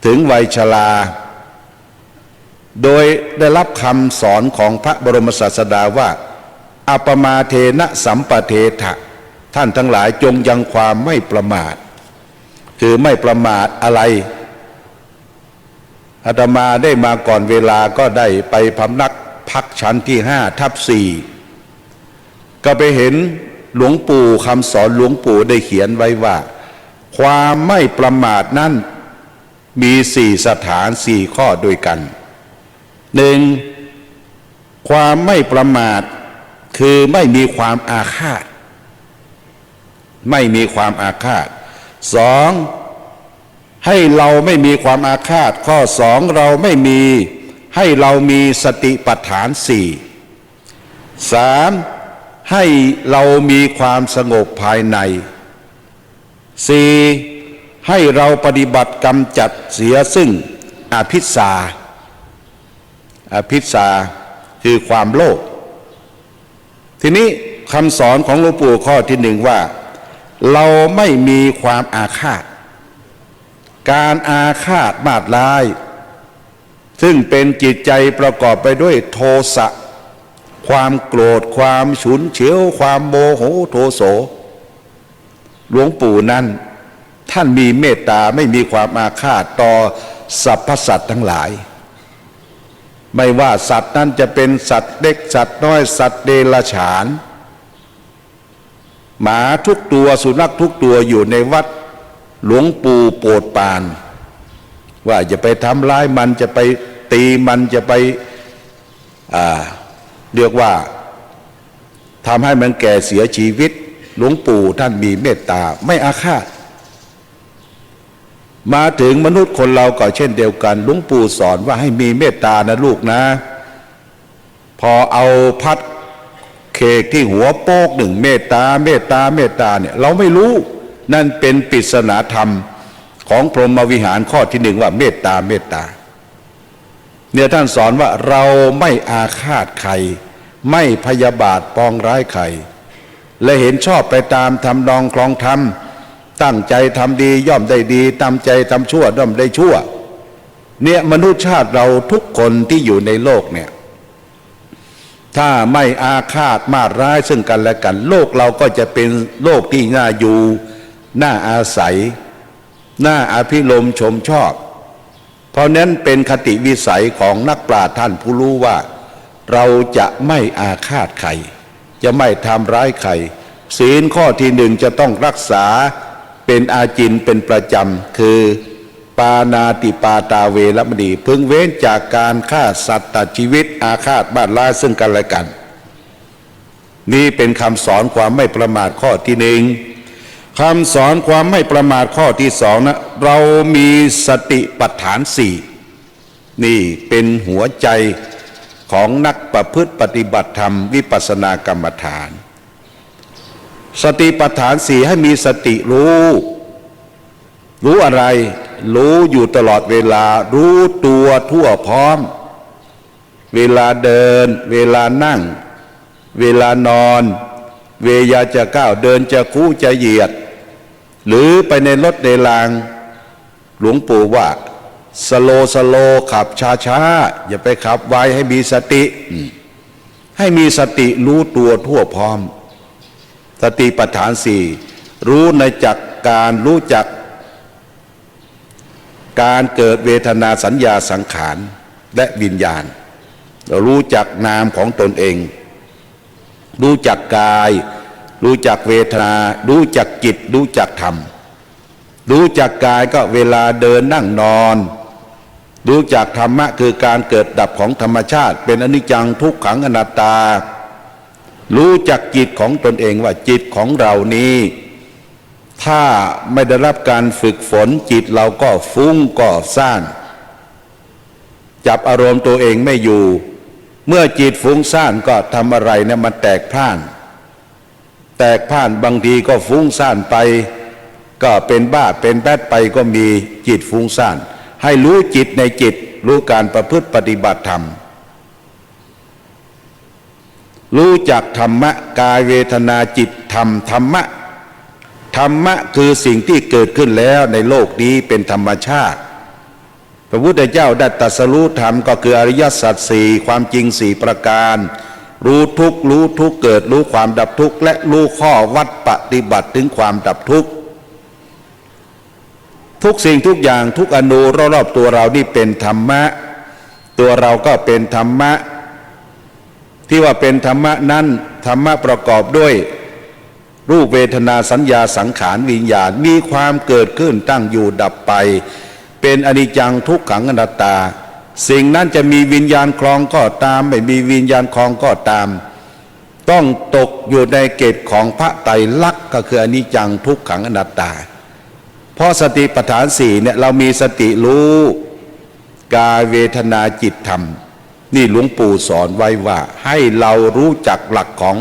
ถึงวัยชราโดยได้รับคำสอนของพระบรมศาสดาว่าอัปมาเทนะสัมปเทถะท่านทั้งหลายจงยังความไม่ประมาทคือไม่ประมาทอะไรอาตมาได้มาก่อนเวลาก็ได้ไปพำนักพักชั้นที่5/4ก็ไปเห็นหลวงปู่คำสอนหลวงปู่ได้เขียนไว้ว่าความไม่ประมาทนั้นมี4 สถาน 4 ข้อด้วยกัน 1. ความไม่ประมาทคือไม่มีความอาฆาตไม่มีความอาฆาต 2. ให้เราไม่มีความอาฆาตข้อ 2เราไม่มีให้เรามีสติปัฏฐาน 4 3. ให้เรามีความสงบภายใน 4. ให้เราปฏิบัติกำจัดเสียซึ่งอภิสาคือความโลภทีนี้คำสอนของหลวงปู่ข้อที่ 1ว่าเราไม่มีความอาฆาตการอาฆาตมาดร้ายซึ่งเป็นจิตใจประกอบไปด้วยโทสะ ความโกรธความฉุนเฉียวความโมโหโทโสหลวงปู่นั้นท่านมีเมตตาไม่มีความอาฆาตต่อสรรพสัตว์ทั้งหลายไม่ว่าสัตว์นั้นจะเป็นสัตว์เล็กสัตว์น้อยสัตว์เดรัจฉานหมาทุกตัวสุนัขทุกตัวอยู่ในวัดหลวงปู่โปรดปรานว่าจะไปทำร้ายมันจะไปตีมันจะไปเรียกว่าทำให้มันแก่เสียชีวิตหลวงปู่ท่านมีเมตตาไม่อาฆาตมาถึงมนุษย์คนเราก็เช่นเดียวกันหลวงปู่สอนว่าให้มีเมตตานะลูกนะพอเอาพัดเค้กที่หัวโป๊กหนึ่งเมตตาเมตตาเมตตาเนี่ยเราไม่รู้นั่นเป็นปริศนาธรรมของพรหมวิหารข้อที่หนึ่งว่าเมตตาเมตตาเนี่ยท่านสอนว่าเราไม่อาฆาตใครไม่พยาบาทปองร้ายใครและเห็นชอบไปตามทำนองคลองธรรมตั้งใจทำดีย่อมได้ดีตั้งใจทำชั่วย่อมได้ชั่วเนี่ยมนุษยชาติเราทุกคนที่อยู่ในโลกเนี่ยถ้าไม่อาฆาตมาร้ายซึ่งกันและกันโลกเราก็จะเป็นโลกที่น่าอยู่น่าอาศัยน่าอภิรมย์ชมชอบเพราะนั้นเป็นคติวิสัยของนักปราชญ์ท่านผู้รู้ว่าเราจะไม่อาฆาตใครจะไม่ทำร้ายใครศีลข้อที่หนึ่งจะต้องรักษาเป็นอาจินเป็นประจำคือปานาติปาตาเวรมณีพึงเว้นจากการฆ่าสัตว์ตัดชีวิตอาฆาตบาดร้ายซึ่งกันและกันนี่เป็นคำสอนความไม่ประมาทข้อที่หนึ่งคำสอนความไม่ประมาทข้อที่สองนะเรามีสติปัฏฐานสี่นี่เป็นหัวใจของนักประพฤติปฏิบัติธรรมวิปัสสนากรรมฐานสติปัฏฐานสี่ให้มีสติรู้อะไรรู้อยู่ตลอดเวลารู้ตัวทั่วพร้อมเวลาเดินเวลานั่งเวลานอนเวลาจะก้าวเดินจะคู่จะเหยียดหรือไปในรถในรางหลวงปู่ว่าสโลขับช้าอย่าไปขับไวให้มีสติให้มีสติรู้ตัวทั่วพร้อมสติปัฏฐานสี่รู้ในจักการรู้จักการเกิดเวทนาสัญญาสังขารและวิญญาณเรารู้จักนามของตนเองรู้จักกายรู้จักเวทนารู้จักจิตรู้จักธรรมรู้จักกายก็เวลาเดินนั่งนอนรู้จักธรรมะคือการเกิดดับของธรรมชาติเป็นอนิจจังทุกขังอนัตตารู้จักจิตของตนเองว่าจิตของเรานี้ถ้าไม่ได้รับการฝึกฝนจิตเราก็ฟุ้งก็ซ่านจับอารมณ์ตัวเองไม่อยู่เมื่อจิตฟุ้งซ่านก็ทำอะไรเนี่ยมันแตกพล่านบางทีก็ฟุ้งซ่านไปก็เป็นบ้าเป็นแบดไปก็มีจิตฟุ้งซ่านให้รู้จิตในจิตรู้การประพฤติปฏิบัติธรรมรู้จักธรรมะกายเวทนาจิตธรรมธรรมะคือสิ่งที่เกิดขึ้นแล้วในโลกนี้เป็นธรรมชาติพระพุทธเจ้าได้ตรัสรู้ธรรมก็คืออริยสัจสี่ความจริงสี่ประการรู้ทุกข์เกิดรู้ความดับทุกข์และรู้ข้อวัดปฏิบัติถึงความดับทุกข์ทุกสิ่งทุกอย่างทุกอนูรอบๆตัวเรานี่เป็นธรรมะตัวเราก็เป็นธรรมะที่ว่าเป็นธรรมะนั้นธรรมะประกอบด้วยรูปเวทนาสัญญาสังขารวิญญาณมีความเกิดขึ้นตั้งอยู่ดับไปเป็นอนิจจังทุกขังอนัตตาสิ่งนั้นจะมีวิญญาณครองก็ตามไม่มีวิญญาณครองก็ตามต้องตกอยู่ในเกณฑ์ของพระไตรลักษณ์ก็คืออนิจจังทุกขังอนัตตาเพราะสติปัฏฐานสี่เนี่ยเรามีสติรู้กายเวทนาจิตธรรมนี่หลวงปู่สอนไว้ว่าให้เรารู้จักหลักของ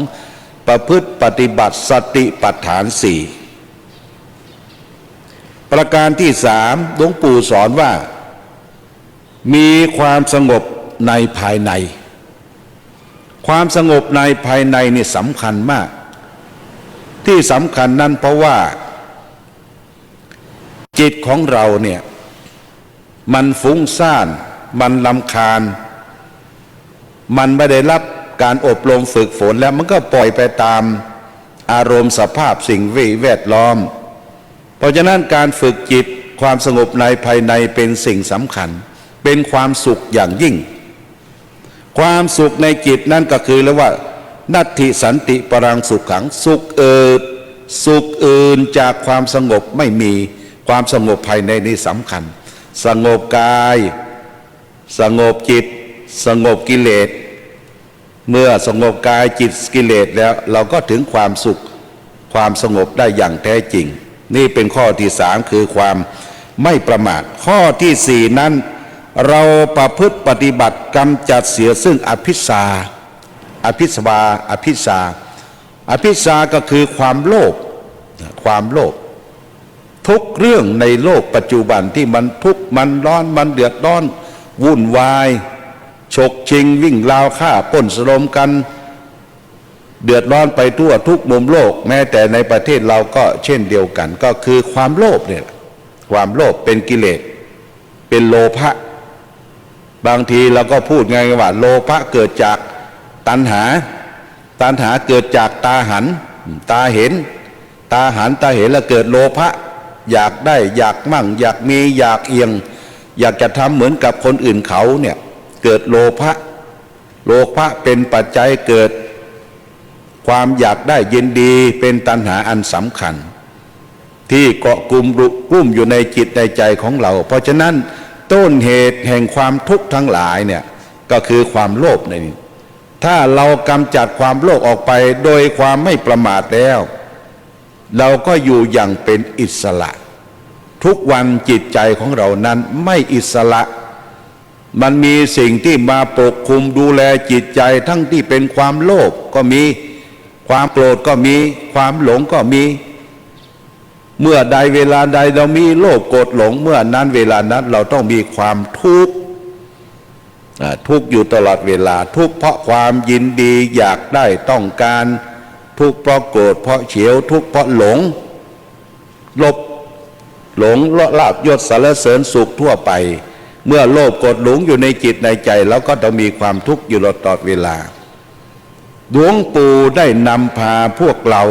ประพฤติปฏิบัติสติปัฏฐานสี่ประการที่สามหลวงปู่สอนว่ามีความสงบในภายในความสงบในภายในนี่สำคัญมากที่สำคัญนั้นเพราะว่าจิตของเราเนี่ยมันฟุ้งซ่านมันรำคาญมันไม่ได้รับ การอบรมฝึกฝนแล้วมันก็ปล่อยไปตามอารมณ์สภาพสิ่งแวดล้อมเพราะฉะนั้นการฝึกจิตความสงบในภายในเป็นสิ่งสำคัญเป็นความสุขอย่างยิ่งความสุขในจิตนั่นก็คือเรียกว่านัตถิสันติปรังสุขขังสุขอื่นจากความสงบไม่มีความสงบภายในนี่สำคัญสงบกายสงบจิตสงบกิเลสเมื่อสงบกายจิตกิเลสแล้วเราก็ถึงความสุขความสงบได้อย่างแท้จริงนี่เป็นข้อที่สามคือความไม่ประมาทข้อที่สี่นั้นเราประพฤติปฏิบัติกำจัดเสียซึ่งอภิชาก็คือความโลภทุกเรื่องในโลกปัจจุบันที่มันทุกข์มันร้อนมันเดือดร้อนวุ่นวายฉกชิงวิ่งราวฆ่าปล้นสะลมกันเดือดร้อนไปทั่วทุกมุมโลกแม้แต่ในประเทศเราก็เช่นเดียวกันก็คือความโลภเนี่ยความโลภเป็นกิเลสเป็นโลภะบางทีเราก็พูดไงว่าโลภะเกิดจากตัณหาเกิดจากตาหันตาเห็นแล้วเกิดโลภะอยากได้อยากมั่งอยากมีอยากเอียงอยากจะทำเหมือนกับคนอื่นเขาเนี่ยเกิดโลภะเป็นปัจจัยเกิดความอยากได้ยินดีเป็นตัณหาอันสำคัญที่เกาะกลุ่มอยู่ในจิตในใจของเราเพราะฉะนั้นต้นเหตุแห่งความทุกข์ทั้งหลายเนี่ยก็คือความโลภนี่ถ้าเรากำจัดความโลภออกไปโดยความไม่ประมาทแล้วเราก็อยู่อย่างเป็นอิสระทุกวันจิตใจของเรานั้นไม่อิสระมันมีสิ่งที่มาปกคลุมดูแลจิตใจทั้งที่เป็นความโลภก็มีความโกรธก็มีความหลงก็มีเมื่อใดเวลาใดเรามีโลภโกรธหลงเมื่อนั้นเวลานั้นเราต้องมีความทุกข์อยู่ตลอดเวลาทุกข์เพราะความยินดีอยากได้ต้องการทุกข์เพราะโกรธเพราะเฉียวทุกข์เพราะหลงลาภยศสรรเสริญสุขทั่วไปเมื่อโลภโกรธหลงอยู่ในจิตในใจแล้วก็ต้องมีความทุกข์อยู่ตลอดเวลาหลวงปู่ได้นำพาพวกเรา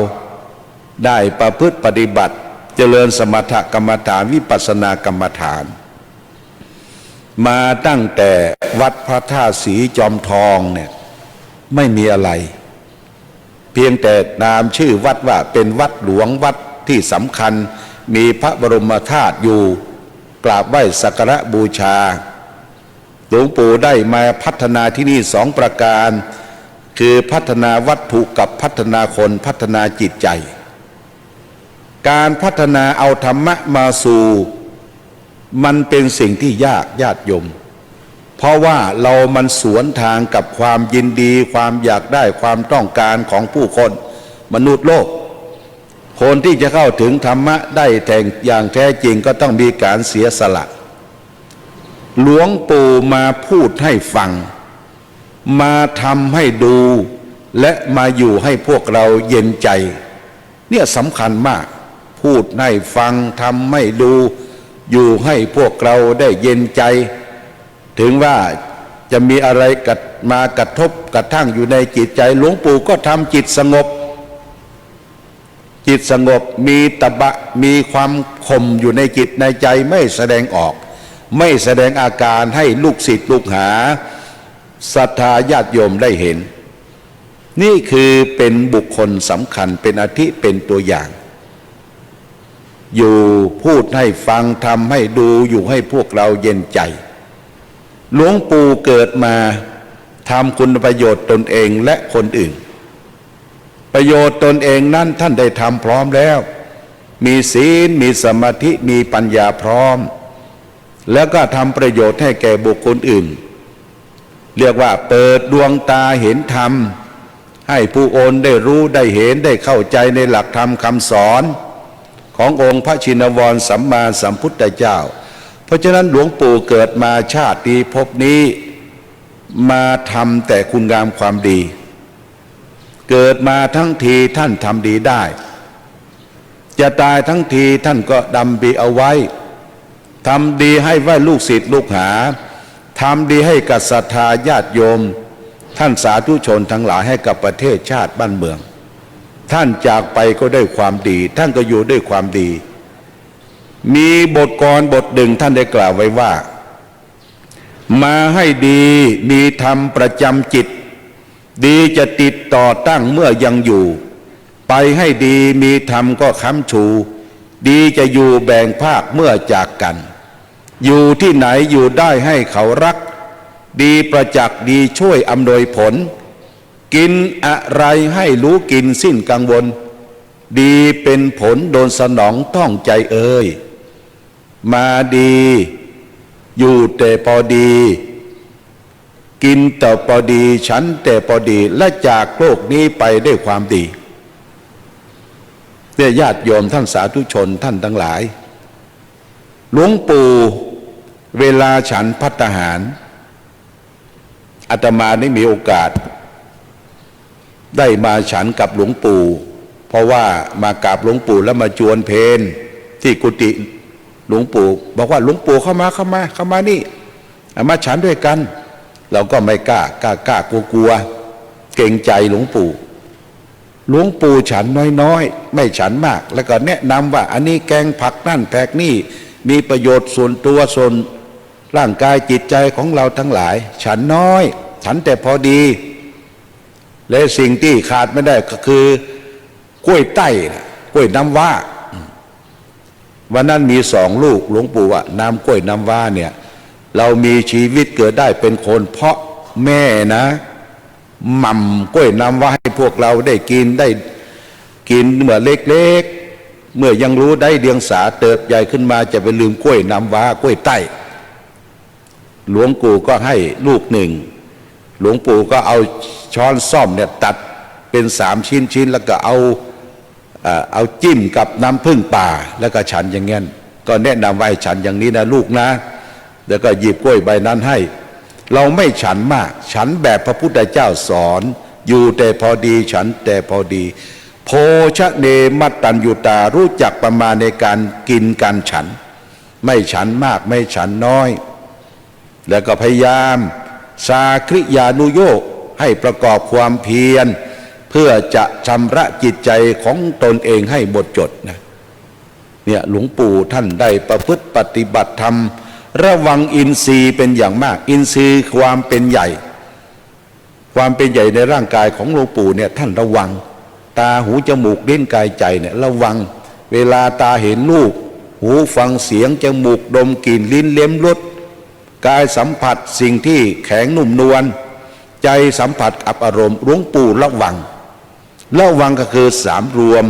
ได้ประพฤติปฏิบัติเจริญสมถกรรมฐานวิปัสสนากรรมฐานมาตั้งแต่วัดพระธาตุศรีจอมทองเนี่ยไม่มีอะไรเพียงแต่นามชื่อวัดว่าเป็นวัดหลวงวัดที่สำคัญมีพระบรมธาตุอยู่กราบไหว้สักการะบูชาหลวงปู่ได้มาพัฒนาที่นี่สองประการคือพัฒนาวัตถุกับพัฒนาคนพัฒนาจิตใจการพัฒนาเอาธรรมะมาสู่มันเป็นสิ่งที่ยากญาติโยมเพราะว่าเรามันสวนทางกับความยินดีความอยากได้ความต้องการของผู้คนมนุษย์โลกคนที่จะเข้าถึงธรรมะได้แต่อย่างแท้จริงก็ต้องมีการเสียสละหลวงปู่มาพูดให้ฟังมาทำให้ดูและมาอยู่ให้พวกเราเย็นใจเนี่ยสำคัญมากพูดให้ฟังทำให้ดูอยู่ให้พวกเราได้เย็นใจถึงว่าจะมีอะไรมากระทบกระทั่งอยู่ในจิตใจหลวงปู่ก็ทำจิตสงบมีตบะมีความข่มอยู่ในจิตในใจไม่แสดงออกไม่แสดงอาการให้ลูกศิษย์ลูกหาศรัทธาญาติโยมได้เห็นนี่คือเป็นบุคคลสำคัญเป็นอาทิเป็นตัวอย่างอยู่พูดให้ฟังทำให้ดูอยู่ให้พวกเราเย็นใจหลวงปู่เกิดมาทำคุณประโยชน์ตนเองและคนอื่นประโยชน์ตนเองนั้นท่านได้ทำพร้อมแล้วมีศีลมีสมาธิมีปัญญาพร้อมแล้วก็ทำประโยชน์ให้แก่บุคคลอื่นเรียกว่าเปิดดวงตาเห็นธรรมให้ผู้คนได้รู้ได้เห็นได้เข้าใจในหลักธรรมคำสอนขององค์พระชินวรสัมมาสัมพุทธเจ้าเพราะฉะนั้นหลวงปู่เกิดมาชาติภพนี้มาทำแต่คุณงามความดีเกิดมาทั้งทีท่านทำดีได้จะตายทั้งทีท่านก็ดำดีเอาไว้ทำดีให้ไหว้ลูกศิษย์ลูกหาทำดีให้กับศรัทธาญาติโยม ท่านสาธุชนทั้งหลายให้กับประเทศชาติบ้านเมืองท่านจากไปก็ด้วยความดีท่านก็อยู่ด้วยความดีมีบทกลอนบทหนึ่งท่านได้กล่าวไว้ว่ามาให้ดีมีธรรมประจำจิตดีจะติดต่อตั้งเมื่อยังอยู่ไปให้ดีมีธรรมก็ค้ำชูดีจะอยู่แบ่งภาคเมื่อจากกันอยู่ที่ไหนอยู่ได้ให้เขารักดีประจักษ์ดีช่วยอำนวยผลกินอะไรให้รู้กินสิ้นกังวลดีเป็นผลโดนสนองต้องใจเอ่ยมาดีอยู่แต่พอดีกินแต่พอดีฉันแต่พอดีและจากโลกนี้ไปด้วยความดีเนี่ยญาติโยมท่านสาธุชนท่านทั้งหลายหลวงปู่เวลาฉันภัตตาหารอาตมาได้มีโอกาสได้มาฉันกับหลวงปู่เพราะว่ามากราบหลวงปู่แล้วมาจวนเพลที่กุฏิหลวงปู่บอกว่าหลวงปู่เข้ามานี่มาฉันด้วยกันเราก็ไม่กล้ากลัวเกรงใจหลวงปู่ฉันน้อยๆไม่ฉันมากแล้วก็แนะนำว่าอันนี้แกงผักนั่นแพกนี่มีประโยชน์ส่วนตัวส่วนร่างกายจิตใจของเราทั้งหลายฉันน้อยฉันแต่พอดีและสิ่งที่ขาดไม่ได้ก็คือกล้วยไต้กล้วยน้ำว้าวันนั้นมี2 ลูกหลวงปู่ว่าน้ำกล้วยน้ำว้าเนี่ยเรามีชีวิตเกิดได้เป็นคนเพราะแม่นะหม่ำกล้วยน้ำว้าให้พวกเราได้กินเมื่อเล็กๆเมื่อยังรู้ได้เดียงสาเติบใหญ่ขึ้นมาจะไปลืมกล้วยน้ำว้ากล้วยไต้หลวงปู่ก็ให้ลูก1หลวงปู่ก็เอาช้อนส้อมเนี่ยตัดเป็น3 ชิ้นแล้วก็เอาจิ้มกับน้ำผึ้งป่าแล้วก็ฉันอย่างงั้นก็แนะนำไว้ฉันอย่างนี้นะลูกนะแล้วก็หยิบกล้วยใบนั้นให้เราไม่ฉันมากฉันแบบพระพุทธเจ้าสอนอยู่แต่พอดีฉันแต่พอดีโภชเนมัตตัญญูตารู้จักประมาณในการกินการฉันไม่ฉันมากไม่ฉันน้อยแล้วก็พยายามสาคริยานุโยคให้ประกอบความเพียรเพื่อจะชำระจิตใจของตนเองให้หมดจดนะเนี่ยหลวงปู่ท่านได้ประพฤติปฏิบัติธรรมระวังอินทรีย์เป็นอย่างมากอินทรีย์ความเป็นใหญ่ในร่างกายของหลวงปู่เนี่ยท่านระวังตาหูจมูกลิ้นกายใจเนี่ยระวังเวลาตาเห็นรูปหูฟังเสียงจมูกดมกลิ่นลิ้นเลิ้มรสกายสัมผัสสิ่งที่แข็งนุ่มนวลใจสัมผัสกับอารมณ์หลวงปู่ระวังก็คือ3 รวม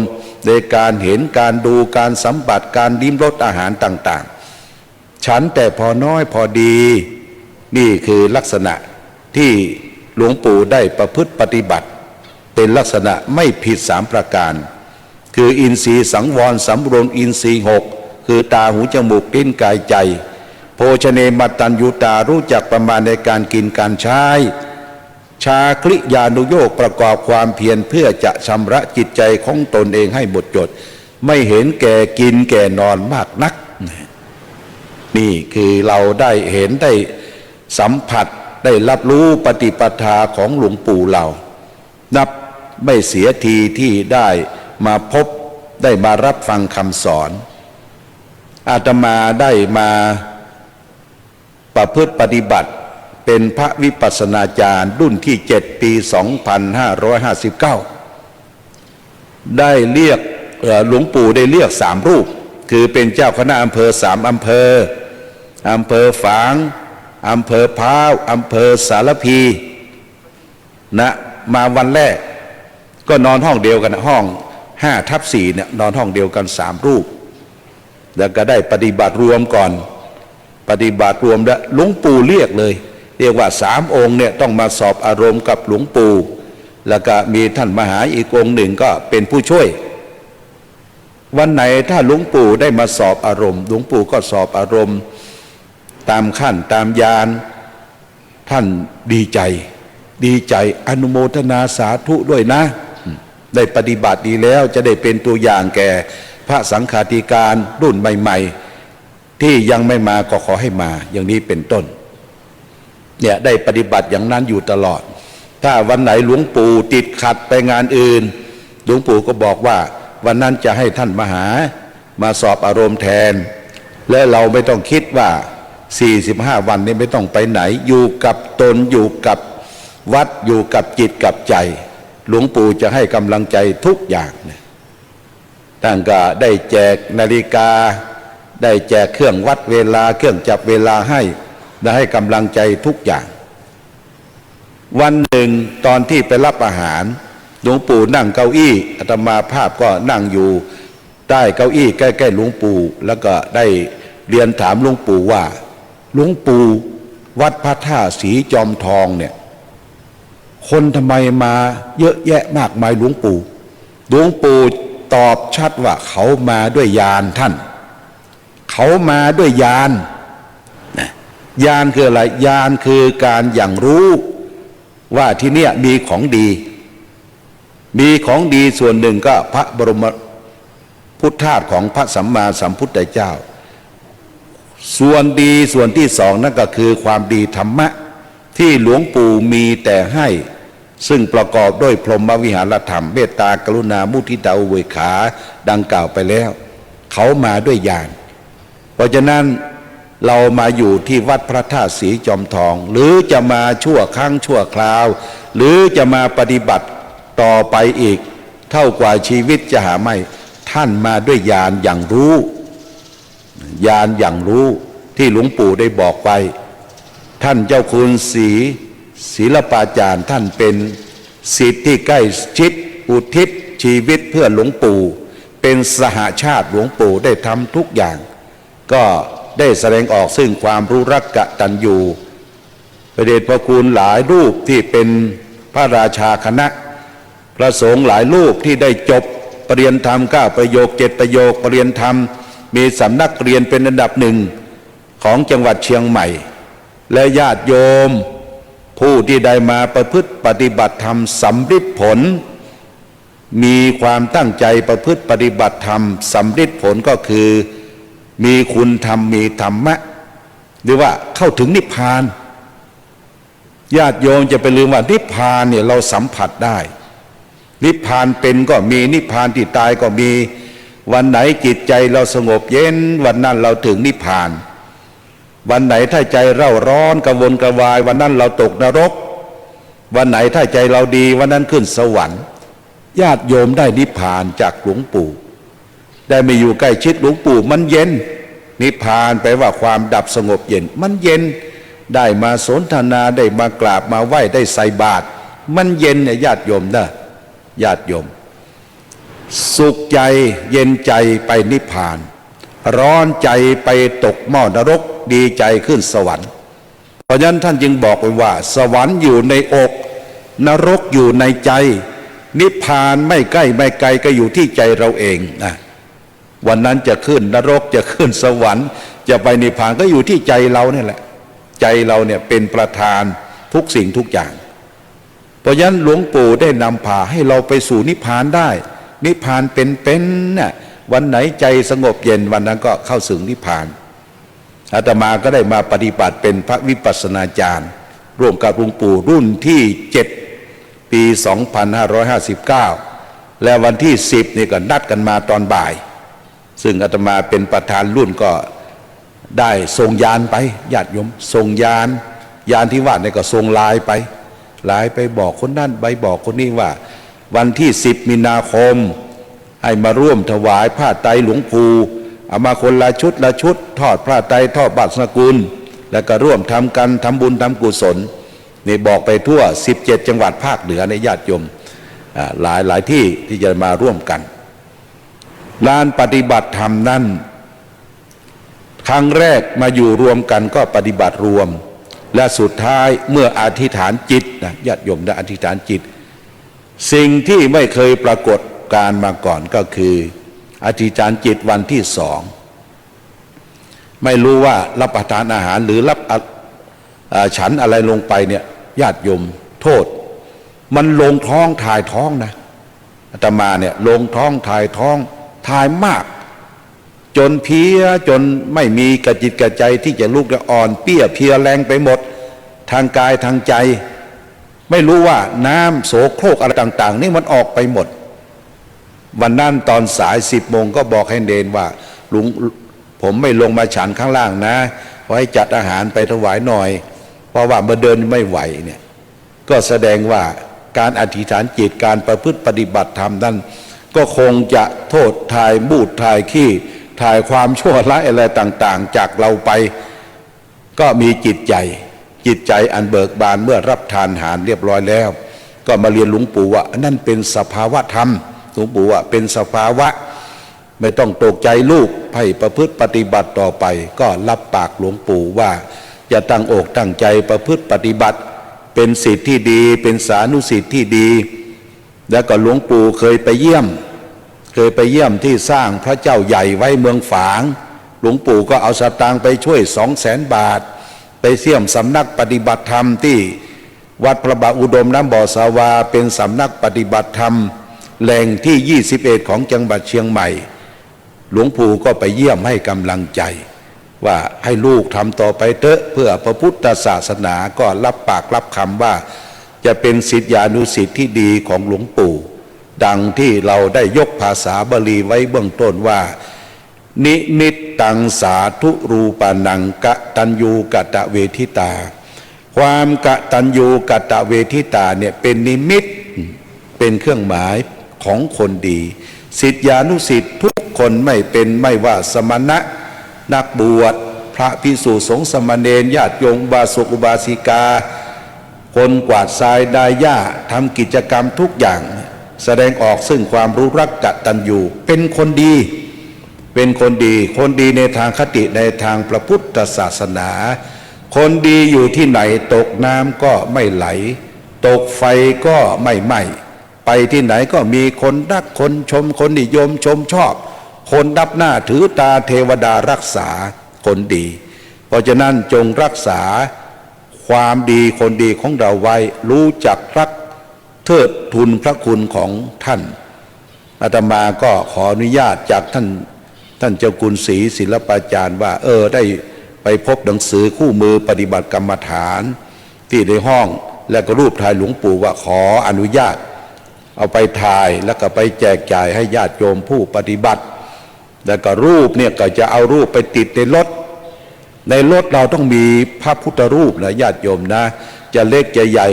ในการเห็นการดูการสัมผัสการลิ้มรสอาหารต่างๆฉันแต่พอน้อยพอดีนี่คือลักษณะที่หลวงปู่ได้ประพฤติปฏิบัติเป็นลักษณะไม่ผิด3 ประการคืออินทรีย์สังวรสำรวมอินทรีย์6คือตาหูจมูกลิ้นกายใจโภชเนมัตตัญญูตารู้จักประมาณในการกินการใช้ชาคริยานุโยคประกอบความเพียรเพื่อจะชำระจิตใจของตนเองให้หมดจดไม่เห็นแก่กินแก่นอนมากนักนี่คือเราได้เห็นได้สัมผัสได้รับรู้ปฏิปทาของหลวงปู่เรานับไม่เสียทีที่ได้มาพบได้มารับฟังคำสอนอาตมาได้มาประพฤติปฏิบัติเป็นพระวิปัสสนาจารย์รุ่นที่7ปี 2559ได้เรียกหลวงปู่ได้เรียก3 รูปคือเป็นเจ้าคณะอำเภอ3 อำเภอฝางอำเภอพร้าวอำเภอสารพีนะมาวันแรกก็นอนห้องเดียวกันห้อง5/4เนี่ยนอนห้องเดียวกัน3 รูปแล้วก็ได้ปฏิบัติรวมก่อนปฏิบัติรวมแล้วหลวงปู่เรียกเลยเรียกว่า3 องค์เนี่ยต้องมาสอบอารมณ์กับหลวงปู่แล้วก็มีท่านมหาอีกองค์หนึ่งก็เป็นผู้ช่วยวันไหนถ้าหลวงปู่ได้มาสอบอารมณ์หลวงปู่ก็สอบอารมณ์ตามขั้นตามยานท่านดีใจอนุโมทนาสาธุด้วยนะได้ปฏิบัติดีแล้วจะได้เป็นตัวอย่างแก่พระสังฆาธิการรุ่นใหม่ๆที่ยังไม่มาก็ขอให้มาอย่างนี้เป็นต้นเนี่ยได้ปฏิบัติอย่างนั้นอยู่ตลอด ถ้าวันไหนหลวงปู่ติดขัดไปงานอื่นหลวงปู่ก็บอกว่าวันนั้นจะให้ท่านมาสอบอารมณ์แทนและเราไม่ต้องคิดว่า45 วันนี้ไม่ต้องไปไหนอยู่กับตนอยู่กับวัดอยู่กับจิตกับใจหลวงปู่จะให้กำลังใจทุกอย่างท่านก็ได้แจกนาฬิกาได้แจกเครื่องวัดเวลาเครื่องจับเวลาให้ได้ให้กำลังใจทุกอย่างวันหนึ่งตอนที่ไปรับอาหารหลวงปู่นั่งเก้าอี้อาตมาภาพก็นั่งอยู่ใต้เก้าอี้ใกล้ๆหลวงปู่แล้วก็ได้เรียนถามหลวงปู่ว่าหลวงปู่วัดพระธาตุสีจอมทองเนี่ยคนทำไมมาเยอะแยะมากมายหลวงปู่ตอบชัดว่าเขามาด้วยญาณท่านเขามาด้วยญาณญาณคืออะไรญาณคือการอย่างรู้ว่าที่เนี่ยมีของดีส่วนหนึ่งก็พระบรมพุทธาตุของพระสัมมาสัมพุทธเจ้าส่วนดีส่วนที่สองนั่นก็คือความดีธรรมะที่หลวงปู่มีแต่ให้ซึ่งประกอบด้วยพรหมวิหารธรรมเมตตากรุณามุทิตาอุเบกขาดังกล่าวไปแล้วเขามาด้วยญาณเพราะฉะนั้นเรามาอยู่ที่วัดพระธาตุสีจอมทองหรือจะมาชั่วครั้งชั่วคราวหรือจะมาปฏิบัติต่อไปอีกเท่ากว่าชีวิตจะหาไม่ท่านมาด้วยญาณอย่างรู้ญาณอย่างรู้ที่หลวงปู่ได้บอกไว้ท่านเจ้าคุณศิลปาจารย์ท่านเป็นศิษย์ที่ใกล้ชิดอุทิศชีวิตเพื่อหลวงปู่เป็นสหชาติหลวงปู่ได้ทำทุกอย่างก็ได้แสดงออกซึ่งความรู้รักกตัญญูพระเดชพระคุณหลายรูปที่เป็นพระราชาคณะพระสงฆ์หลายรูปที่ได้จบปริญญาธรรม9 ประโยค7 ประโยคปริญญาธรรมมีสำนักเรียนเป็นอันดับหนึ่งของจังหวัดเชียงใหม่และญาติโยมผู้ที่ได้มาประพฤติปฏิบัติธรรมสำฤทธิ์ผลมีความตั้งใจประพฤติปฏิบัติธรรมสำฤทธิ์ผลก็คือมีคุณธรรมมีธรรมะหรือว่าเข้าถึงนิพพานญาติโยมจะไปลืมว่านิพพานเนี่ยเราสัมผัสได้นิพพานเป็นก็มีนิพพานที่ตายก็มีวันไหนจิตใจเราสงบเย็นวันนั้นเราถึงนิพพานวันไหนถ้าใจเร่าร้อนกระวนกระวายวันนั้นเราตกนรกวันไหนถ้าใจเราดีวันนั้นขึ้นสวรรค์ญาติโยมได้นิพพานจากหลวงปู่ได้มาอยู่ใกล้ชิดหลวงปู่มันเย็นนิพพานแปลว่าความดับสงบเย็นมันเย็นได้มาสนทนาได้มากราบมาไหว้ได้ใส่บาตรมันเย็นเนี่ยญาติโยมนะญาติโยมสุขใจเย็นใจไปนิพพานร้อนใจไปตกหม้อนรกดีใจขึ้นสวรรค์เพราะฉะนั้นท่านจึงบอกไว้ว่าสวรรค์อยู่ในอกนรกอยู่ในใจนิพพานไม่ใกล้ไม่ไกลก็อยู่ที่ใจเราเองนะวันนั้นจะขึ้นนรกจะขึ้นสวรรค์จะไปนิพพานก็อยู่ที่ใจเราเนี่ยแหละใจเราเนี่ยเป็นประธานทุกสิ่งทุกอย่างเพราะฉะนั้นหลวงปู่ได้นำพาให้เราไปสู่นิพพานได้นิพพานเป็นน่ะวันไหนใจสงบเย็นวันนั้นก็เข้าถึงนิพพานอาตมาก็ได้มาปฏิบัติเป็นพระวิปัสสนาจารย์ร่วมกับหลวงปู่รุ่นที่7ปี2559และวันที่10นี่ก็นัดกันมาตอนบ่ายซึ่งอาตมาเป็นประธานรุ่นก็ได้ส่งยานไปญาติโยมส่งยานที่ว่าเนี่ยก็ส่งไลน์ไปบอกคนนั้นไปบอกคนนี้ว่าวันที่10 มีนาคมให้มาร่วมถวายผ้าไตรหลวงปู่เอามาคนละชุดทอดผ้าไตรทอดบาตรสกุลแล้วก็ร่วมทำกันทำบุญทำกุศลนี่บอกไปทั่ว17 จังหวัดภาคเหนือในญาติโยมหลายที่ที่จะมาร่วมกันลานปฏิบัติธรรมนั้นครั้งแรกมาอยู่รวมกันก็ปฏิบัติรวมและสุดท้ายเมื่ออธิษฐานจิตนะญาติโยมได้อธิษฐานจิตสิ่งที่ไม่เคยปรากฏการมาก่อนก็คืออธิษฐานจิตวันที่2ไม่รู้ว่ารับประทานอาหารหรือรับฉันอะไรลงไปเนี่ยญาติโยมโทษมันลงท้องถ่ายท้องนะอาตมาเนี่ยลงท้องถ่ายท้องถ่ายมากจนเพี้ยจนไม่มีกระจิตกระใจที่จะลุกจะอ่อนเปี้ยเพียแรงไปหมดทางกายทางใจ ไม่รู้ว่าน้ำโสโครกอะไรต่างๆนี่มันออกไปหมดวันนั้นตอนสาย10 โมงก็บอกให้เนนว่าลุงผมไม่ลงมาฉันข้างล่างนะขอให้จัดอาหารไปถวายหน่อยเพราะว่าเมื่อเดินไม่ไหวเนี่ยก็แสดงว่าการอธิษฐานจิตการประพฤติปฏิบัติธรรมนั้นก็คงจะโทษทายบูดทายขี้ทายความชั่วร้ายอะไรต่างๆจากเราไปก็มีจิตใจอันเบิกบานเมื่อรับทานอาหารเรียบร้อยแล้วก็มาเรียนหลวงปู่ว่านั่นเป็นสภาวะธรรมหลวงปู่ว่าเป็นสภาวะไม่ต้องตกใจลูกให้ประพฤติปฏิบัติต่อไปก็รับปากหลวงปู่ว่าจะตั้งอกตั้งใจประพฤติปฏิบัติเป็นศิษย์ที่ดีเป็นสานุศิษย์ที่ดีแล้วก็หลวงปู่เคยไปเยี่ยมที่สร้างพระเจ้าใหญ่ไว้เมืองฝางหลวงปู่ก็เอาสตางค์ไปช่วย200,000 บาทไปเสี่ยมสำนักปฏิบัติธรรมที่วัดพระบาทอุดมน้ำบ่อสาวาเป็นสำนักปฏิบัติธรรมแหล่งที่21ของจังหวัดเชียงใหม่หลวงปู่ก็ไปเยี่ยมให้กำลังใจว่าให้ลูกทำต่อไปเถอะเพื่อพระพุทธศาสนาก็รับปากรับคำว่าจะเป็นศิษยานุศิษย์ที่ดีของหลวงปู่ดังที่เราได้ยกภาษาบาลีไว้เบื้องต้นว่านิมิตตังสาธุรูปานังกตัญญูกตเวทิตาความกตัญญูกตเวทิตาเนี่ยเป็นนิมิตเป็นเครื่องหมายของคนดีศิษยานุศิษย์ทุกคนไม่ว่าสมณะนักบวชพระภิกษุสงฆ์สมณเณรญาติโยมอุบาสกอุบาสิกาคนกวาดทรายดายหญ้าทำกิจกรรมทุกอย่างแสดงออกซึ่งความรู้รักกตัญญูเป็นคนดีคนดีในทางคติในทางพระพุทธศาสนาคนดีอยู่ที่ไหนตกน้ำก็ไม่ไหลตกไฟก็ไม่ไหม้ไปที่ไหนก็มีคนรักคนชมคนนิยมชมชอบคนนับหน้าถือตาเทวดารักษาคนดีเพราะฉะนั้นจงรักษาความดีคนดีของเราไว้รู้จักรักเทิดทูนพระคุณของท่านอาตมาก็ขออนุญาตจากท่านเจ้าคุณศรีศิลปาจารย์ว่าได้ไปพบหนังสือคู่มือปฏิบัติกรรมฐานที่ในห้องและก็รูปถ่ายหลวงปู่ว่าขออนุญาตเอาไปถ่ายแล้วก็ไปแจกจ่ายให้ญาติโยมผู้ปฏิบัติแล้วก็รูปเนี่ยก็จะเอารูปไปติดในรถเราต้องมีพระพุทธรูปนะญาติโยมนะจะเล็กจะใหญ่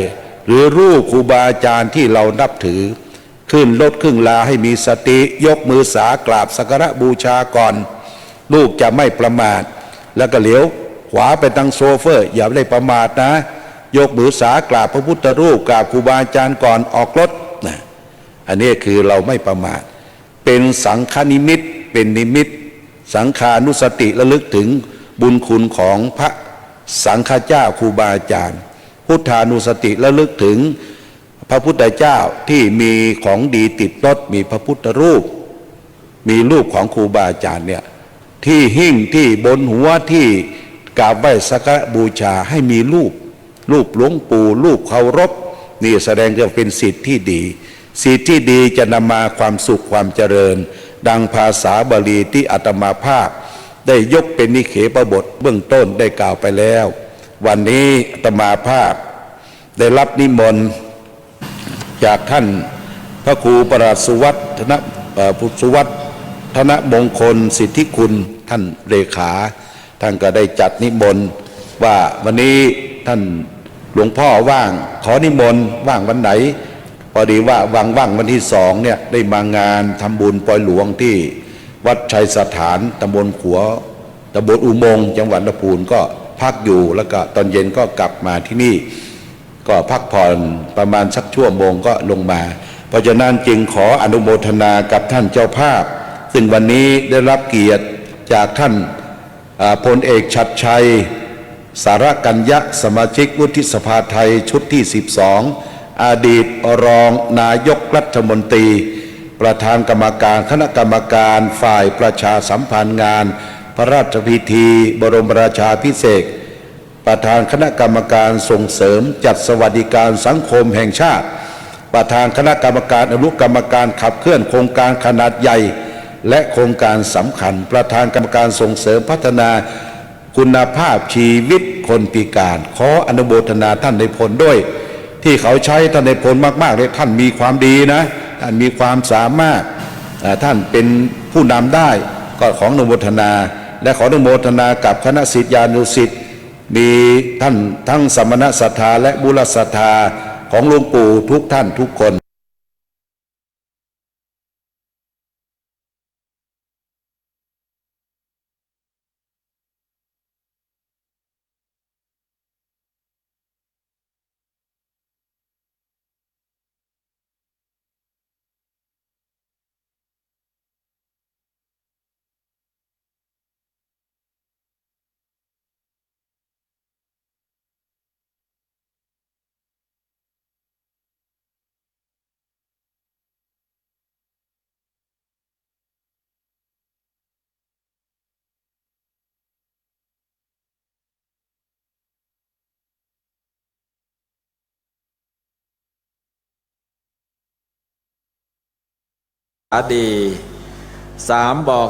หรือรูปครูบาอาจารย์ที่เรานับถือขึ้นรถขึ้นลาให้มีสติยกมือสากราบสักการะบูชาก่อนลูกจะไม่ประมาทแล้วก็เหลียวขวาไปทางโซเฟอร์อย่าได้ประมาทนะยกมือสากราบพระพุทธรูปกราบครูบาอาจารย์ก่อนออกรถนะอันนี้คือเราไม่ประมาทเป็นสังฆนิมิตเป็นนิมิตสังขานุสติระลึกถึงบุญคุณของพระสังฆเจ้าครูบาอาจารย์พุทธานุสติระลึกถึงพระพุทธเจ้าที่มีของดีติดรถมีพระพุทธรูปมีรูปของครูบาอาจารย์เนี่ยที่หิ้งที่บนหัวที่กราบไหว้สักการะบูชาให้มีรูปหลวงปู่รูปเคารพนี่แสดงว่าเป็นศิษย์ที่ดีศิษย์ที่ดีจะนำมาความสุขความเจริญดังภาษาบาลีที่อาตมาภาพได้ยกเป็นนิเขปบทเบื้องต้นได้กล่าวไปแล้ววันนี้อาตมาภาพได้รับนิมนต์จากท่านพระครูประหลัดสุวัฒน์ธนมงคลสิทธิคุณท่านเลขาท่านก็ได้จัดนิมนต์ว่าวันนี้ท่านหลวงพ่อว่างขอนิมนต์ว่างวันไหนพอดีว่าว่างวันที่2เนี่ยได้มางานทำบุญปล่อยหลวงที่วัดชัยสถานตำบลขัวตำบลอุโมงค์จังหวัดลำพูนก็พักอยู่แล้วก็ตอนเย็นก็กลับมาที่นี่ก็พักผ่อนประมาณสักชั่วโมงก็ลงมาเพราะฉะนั้นจึงขออนุโมทนากับท่านเจ้าภาพซึ่งวันนี้ได้รับเกียรติจากท่านพลเอกชัดชัยสารกัญญะสมาชิกวุฒิสภาไทยชุดที่12อดีตรองนายกรัฐมนตรีประธานกรรมการคณะกรรมการฝ่ายประชาสัมพันธ์งานพระราชพิธีบรมราชาภิเษกประธานคณะกรรมการส่งเสริมจัดสวัสดิการสังคมแห่งชาติประธานคณะกรรมการอนุกรรมการขับเคลื่อนโครงการขนาดใหญ่และโครงการสำคัญประธานกรรมการส่งเสริมพัฒนาคุณภาพชีวิตคนพิการขออนุโมทนาท่านในพลด้วย ที่เขาใช้ท่านในพลมากๆเลยท่านมีความดีนะท่านมีความสามารถท่านเป็นผู้นำได้ก็ของอนุโมทนา และขออนุโมทนากับคณะศิษยานุศิษย์มีท่านทั้งสมณศรัทธาและบุรศรัทธาของหลวงปู่ทุกท่านทุกคน ดีสามบอก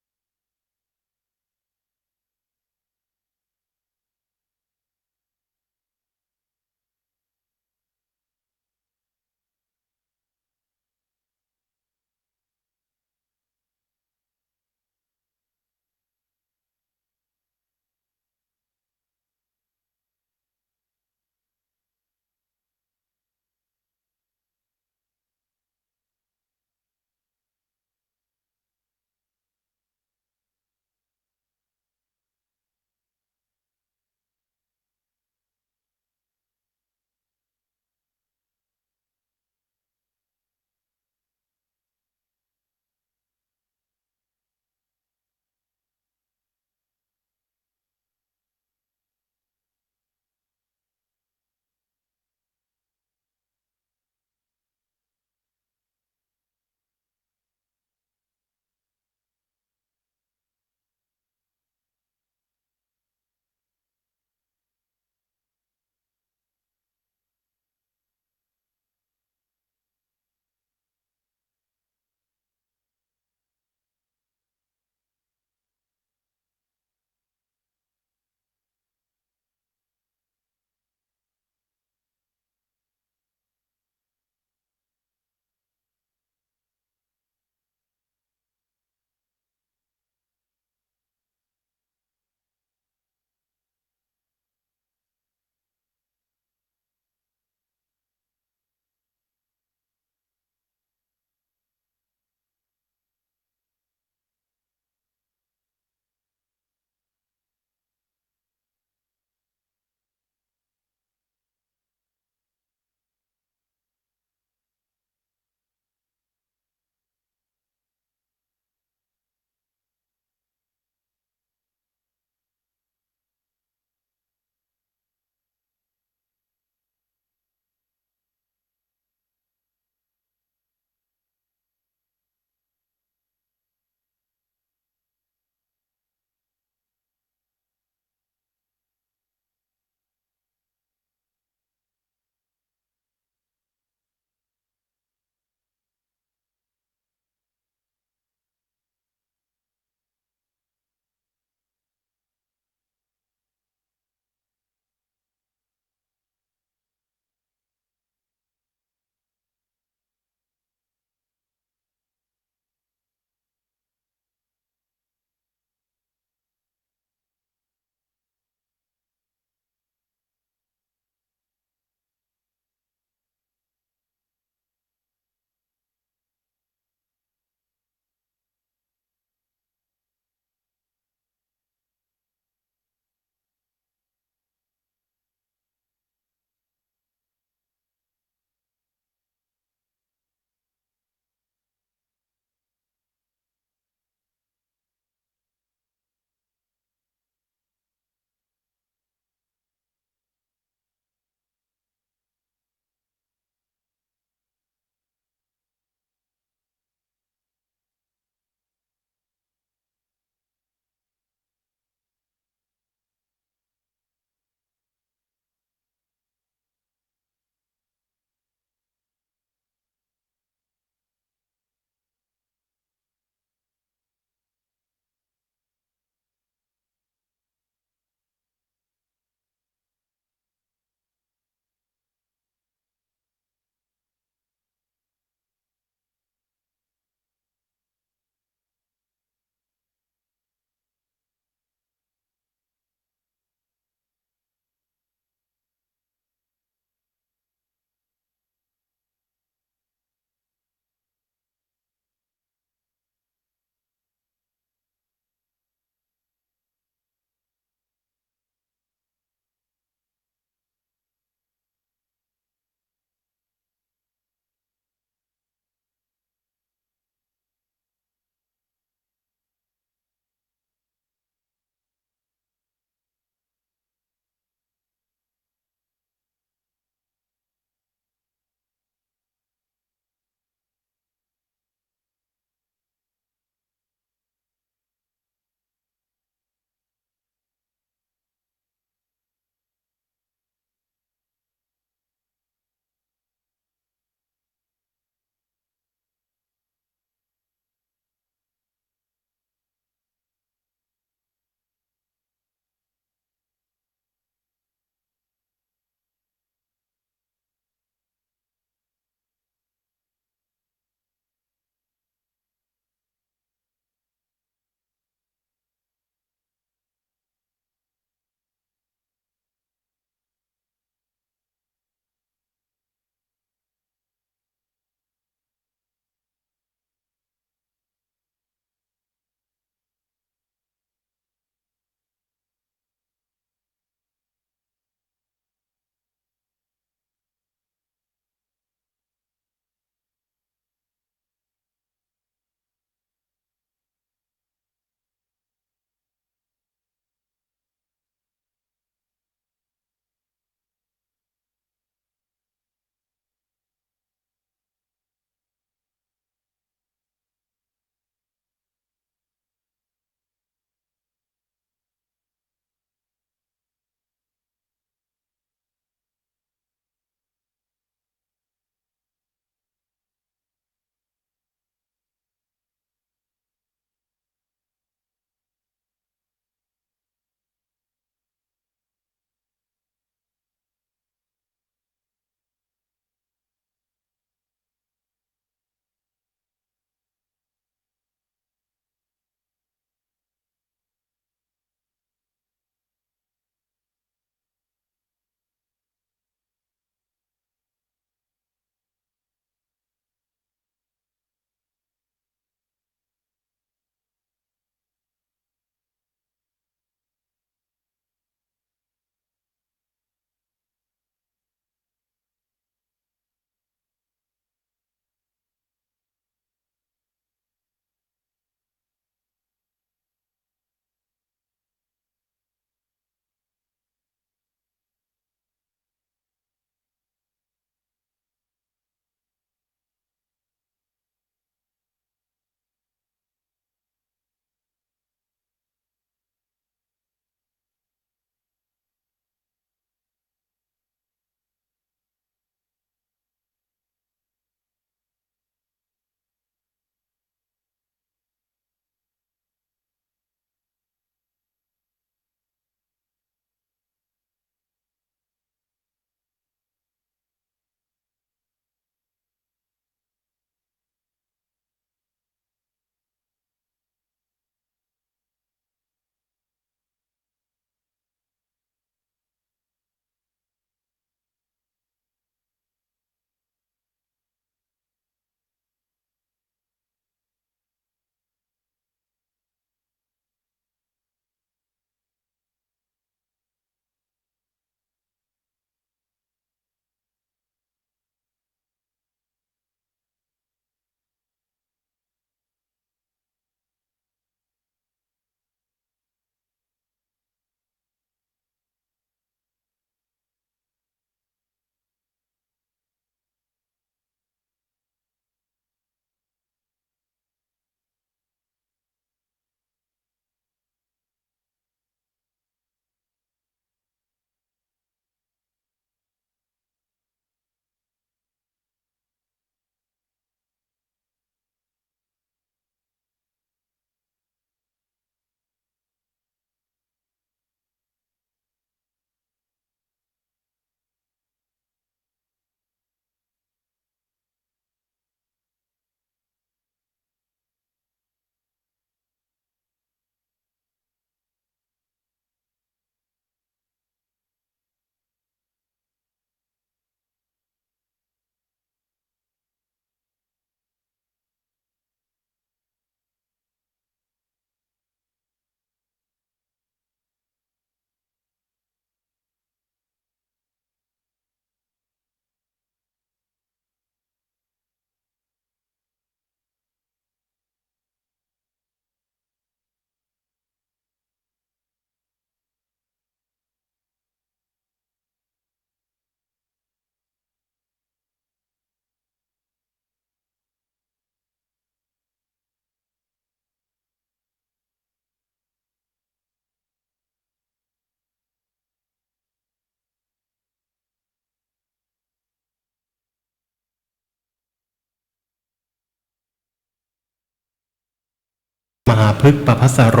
มหาพฤกษ์ประภัสสโร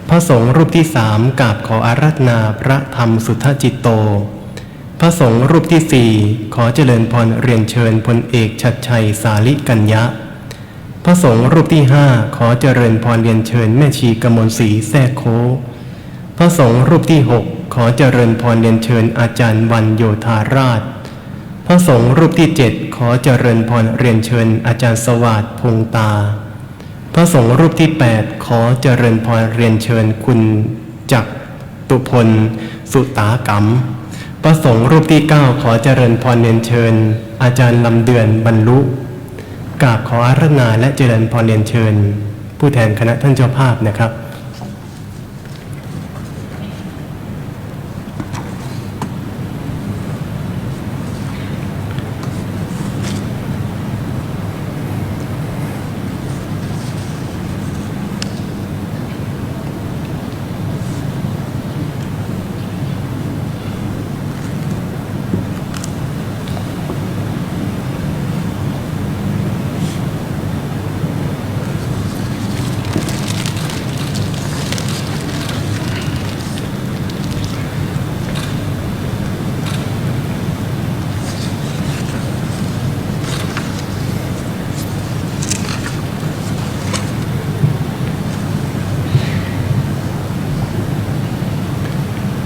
พระสงฆ์รูปที่สามกราบขออาราธนาพระธรรมสุทธจิตโตพระสงฆ์รูปที่สี่ขอเจริญพรเรียนเชิญพลเอกชัดชัยสาลิกัญญะพระสงฆ์รูปที่ห้าขอเจริญพรเรียนเชิญแม่ชีกมลศรีแท้โคพระสงฆ์รูปที่หกขอเจริญพรเรียนเชิญอาจารย์วันโยธาราชพระสงฆ์รูปที่เจ็ดขอเจริญพรเรียนเชิญอาจารย์สวัสดิ์พงตาพระสงฆ์รูปที่8ขอเจริญพรเรียนเชิญคุณจักตุพลสุตากรรมพระสงฆ์รูปที่9ขอเจริญพรเรียนเชิญอาจารย์ลำเดือนบรรลุกราบขออาราธนาและเจริญพรเรียนเชิญผู้แทนคณะท่านเจ้าภาพนะครับ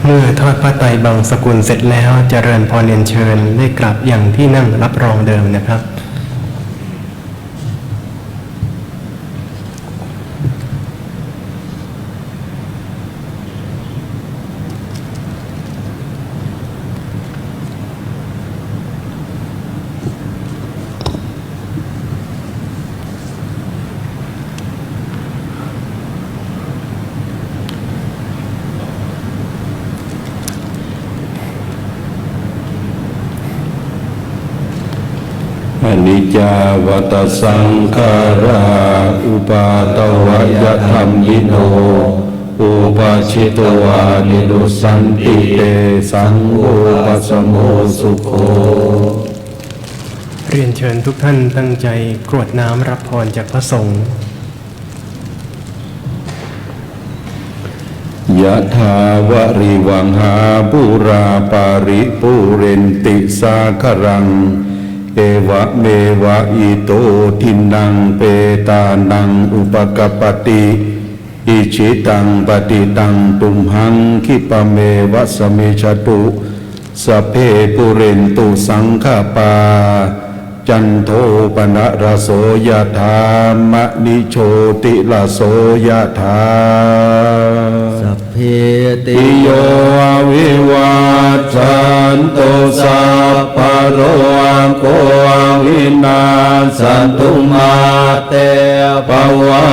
เมื่อทอดพระไตรบังสกุลเสร็จแล้วเจริญพรเรียนเชิญได้กลับอย่างที่นั่งรับรองเดิมนะครับอนิจจาวัตสังขาราอุปาตวยธรรมยิโนอุปาชิตวานิรุสันติเตสังโฆปัสสโมสุโขเรียนเชิญทุกท่านตั้งใจกรวดน้ำรับพรจากพระสงฆ์ยะถาวะริวังหาปุราปาริปุเรนติสาครังเอวะเมวะอิโตทินังเปตานังอุปกปปติอิชิตังปฏิตังตุมหังคิปะเมวะสมิจตุสัพเพปุเรนตุสังฆปาจันโทปนะระโสยถามะนิโชติระโสยถาสัพเพติติโยวิวัชชันตุสัพพะโรโควินาศตุมาเตภวั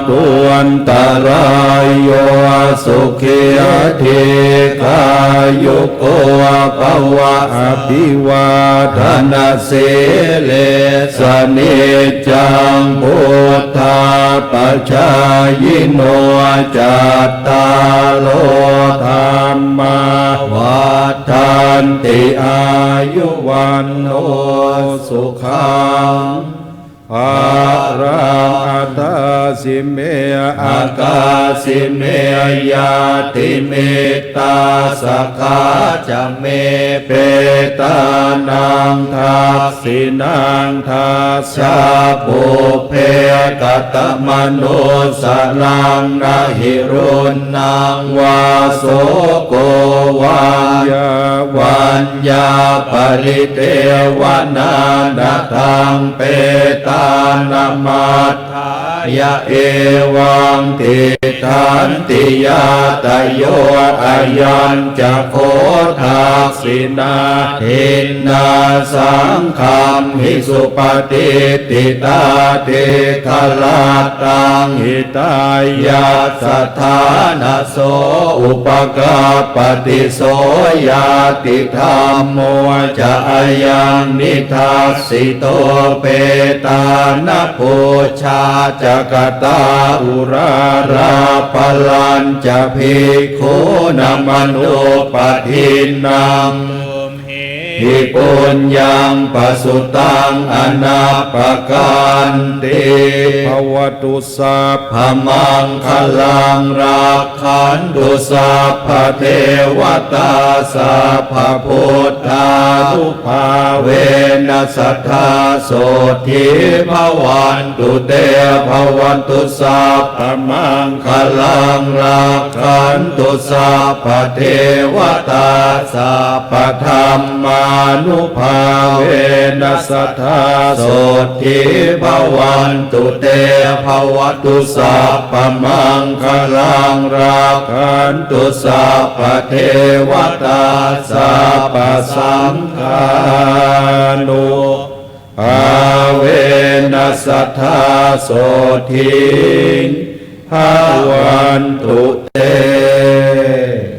ตุวันตรายโยสุขีเทกายุโกภวะอภิวาทนาสิเลสนิจังพุทธาปัจจายโนจัตตาโลธรรมาวัฏันติอายุวันโนสุขังภารังอัตตาสิเมอากาสิเมยาติเมตตาสกขาจะเมเปตานังทักษินังทัสสะปุเพกตมโนสลังนะหิรุณนังวาโสโกวัญญาปริเทวนานาทังเปตานามัตถายะเอวังติทันติยาตโยอายัญจะโคทักษินาทินนาสังคัมหิสุปฏิติตาเทคลาตังหิตายาสัทธานาโสอุปกาปฏิโสยาติธรรมโมจะอายังนิทัสสิโตเปตานภูชาจักตาอุราราปลัญจะภิกขุนมโนปทินัง อิปุญญังปสุตังอนาปการติภวตุสัพพมังคลังรักขันตุสัพพเทวตาสัพพพุทธาทุภาเวนัสทธาโสทิภวันตุเตภวันตุสัพพมังคลังรักขันตุสัพพเทวตาสัพพธรรมานุภาเวนัสทธาโสทิภวันตุเตภวันตุสัพพมังคลังรักขันตุสัพพเทวตาสัพพสังฆานุภาเวนัสทธาโสทิภวันตุเต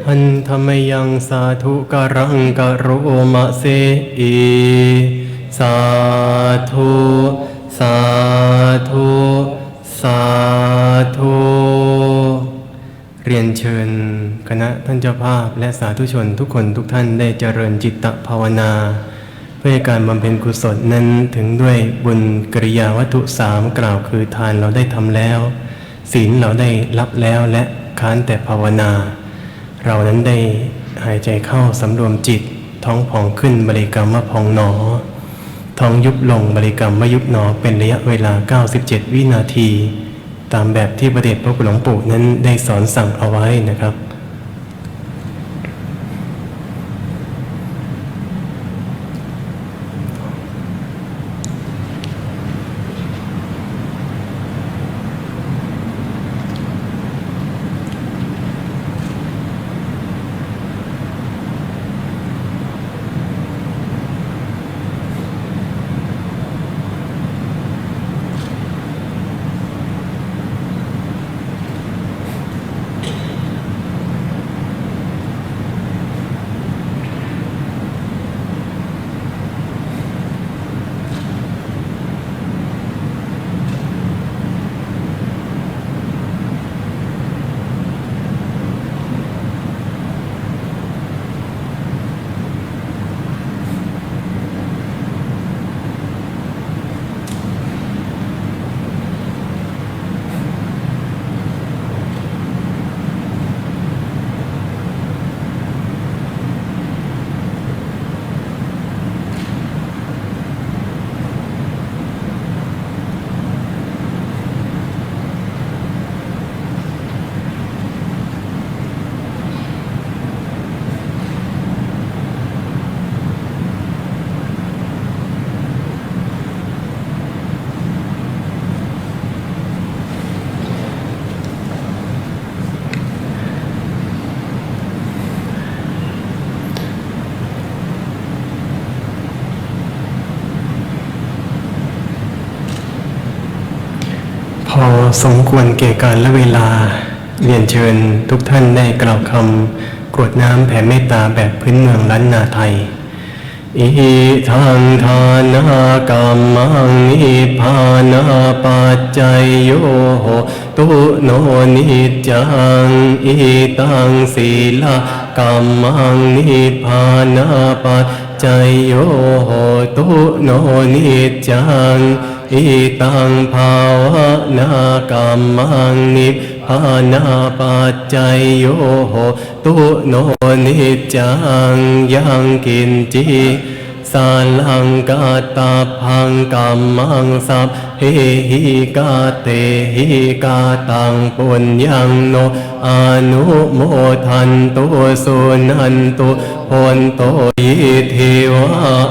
หันธรรมยังสาธุการังกะโรมะเสอิสาธุสาธุสาธุเรียนเชิญคณะท่านเจ้าภาพและสาธุชนทุกคนทุกท่านได้เจริญจิตตภาวนาเพื่อการบำเพ็ญกุศลนั้นถึงด้วยบุญกิริยาวัตถุ3กล่าวคือทานเราได้ทำแล้วศีลเราได้รับแล้วและค้านแต่ภาวนาเรานั้นได้หายใจเข้าสำรวมจิตท้องพองขึ้นบริกรรมว่าพองหนอท้องยุบลงบริกรรมว่ายุบหนอเป็นระยะเวลา97วินาทีตามแบบที่พระเดชพระคุณหลวงปู่นั้นได้สอนสั่งเอาไว้นะครับพอสมควรแก่การและเวลาเรียนเชิญทุกท่านได้กล่าวคำกรวดน้ำแผ่เมตตาแบบพื้นเมืองล้านนาไทยอิทังทานากรรมังนิพพานาปัจจัยโยโหตุโนนิจจังอิตังศีลกรรมังนิพพานาปัจจัยโยโหตุโนนิจจังอิตังภาวนากรรมังนิพพานาปัจจัยโยโหตุโนนิจจังยังกินจิสาลังกาตาพังกัมมังสัพเพหิกาเตหิกาตังปุญญังโนอนุโมทันตุสุนันตุพนโตยิทิวา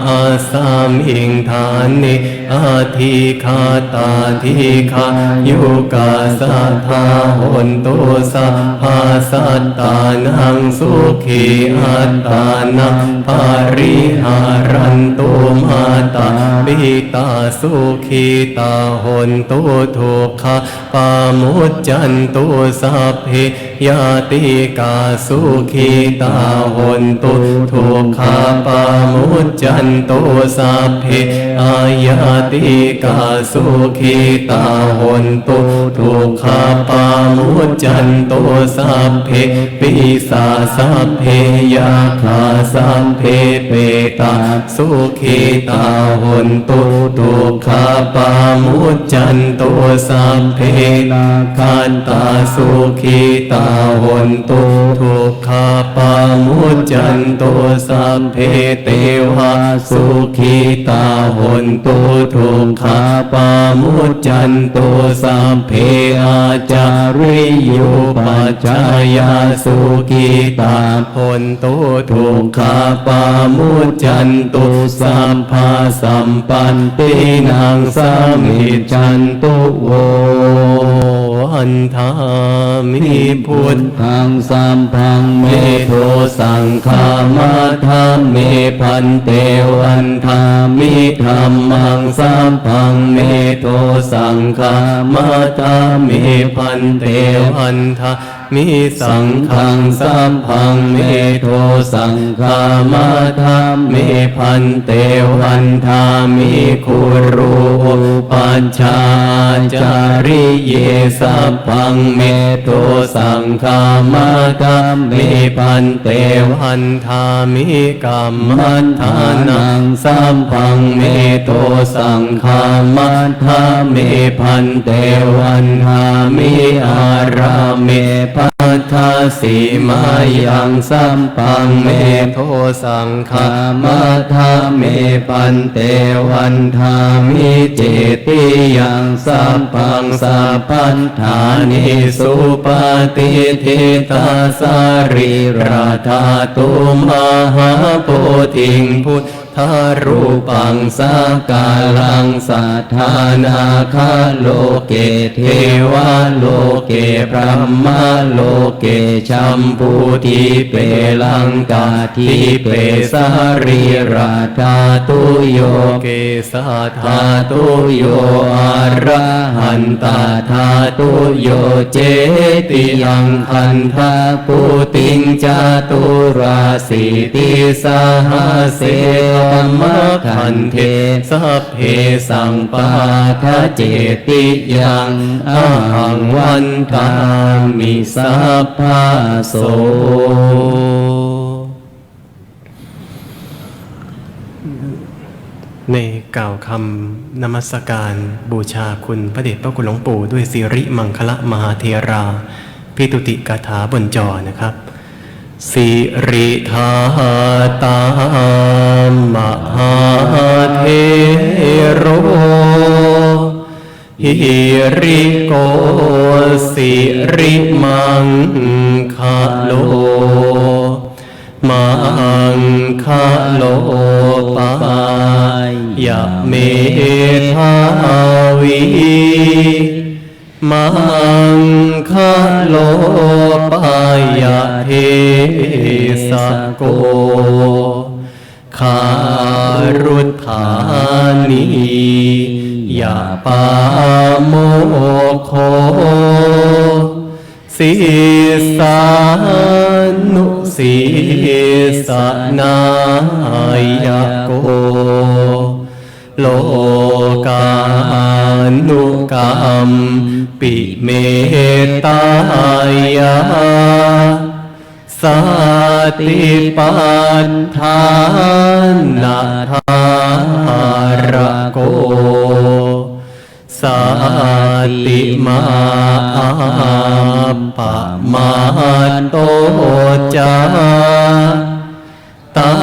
อาสามิงทานิอาทิคาตาทิคายุกาสัทธาหนตุสัพพาสัตตานังสุขีอัตตานังปาริหารันตุมาตาปิตาสุขีตาหนตุทุกขปามุจจันตุสัพเพยาติกาสุขีตาหนตุทุกขปามุจจันตุสัพเพอายาติกาสุขีตาหนตุทุกขปามุจ จันโตสัพเพปิสาสัพเพยาคาสัพเพเปตาสุขีตาหนตุทุกขาปามุจจันโตสัพเพนาคันตาสุขีตาหนตุทุกขาปามุจจันโตสัพเพเตวะสุขีตาหนตุทุกขาปามุจจันโตสัพเพอาจาริโยปัจจายาสุขีตาหนตุทุกขาปามุจจันโตสัมภาสัมปันตินังสามิจันตุโวอันธามิพุทธังสัมพังเมโทสังฆามาธาเมพันเตวันธามิธรรมังสัมพังเมโทสังฆามาธาเมพันเตวันธามิสังฆังสัมพังเมโทสังฆามาธาเมพันเตวันธามิคุรูปัญชาจาริเยสัพพังเมโทสังฆามาธาเมพันเตวันธามิกัมมันทานังสัมพังเมโทสังฆามาธาเมพันเตวันธามิอาราเมปัทธาสีมายังสัมปังเมโทสังฆามาธาเมปันเตวันธามิเจติยังสัมปังสัพพันธานิสุปฏิทิตาสาริราธาตุมหาโพธิงพุทธารูปังสากาลังสัทธานาคาโลเกเทวาโลเกพระมะโลเกชัมพูทิเปลังกาทิเปสาริราธาตุโยเกสัทธาตุโยอะระหันตาธาตุโยเจติยังคันธาปุติงจาตุราสีติสหเสมะคันเทสัพเพสังปาทะเจติยังอะหังวันตามิสัพพะโสในกล่าวคำนมัสการบูชาคุณพระเดชพระคุณหลวงปู่ด้วยสิริมังคละมหาเทราพิตุติกถาบนจอนะครับสิริธาตามหาเทโรหิริโกสิริมังคโลมังคโลปายะเมทาวีมังคโลปายะเทสโกคารุธานียาปาโมโคสิสานุสิสนายโกโลกานุกรรมปิเมตตายาสติปัฏฐานธารโกสติมาปะมาโตจาตั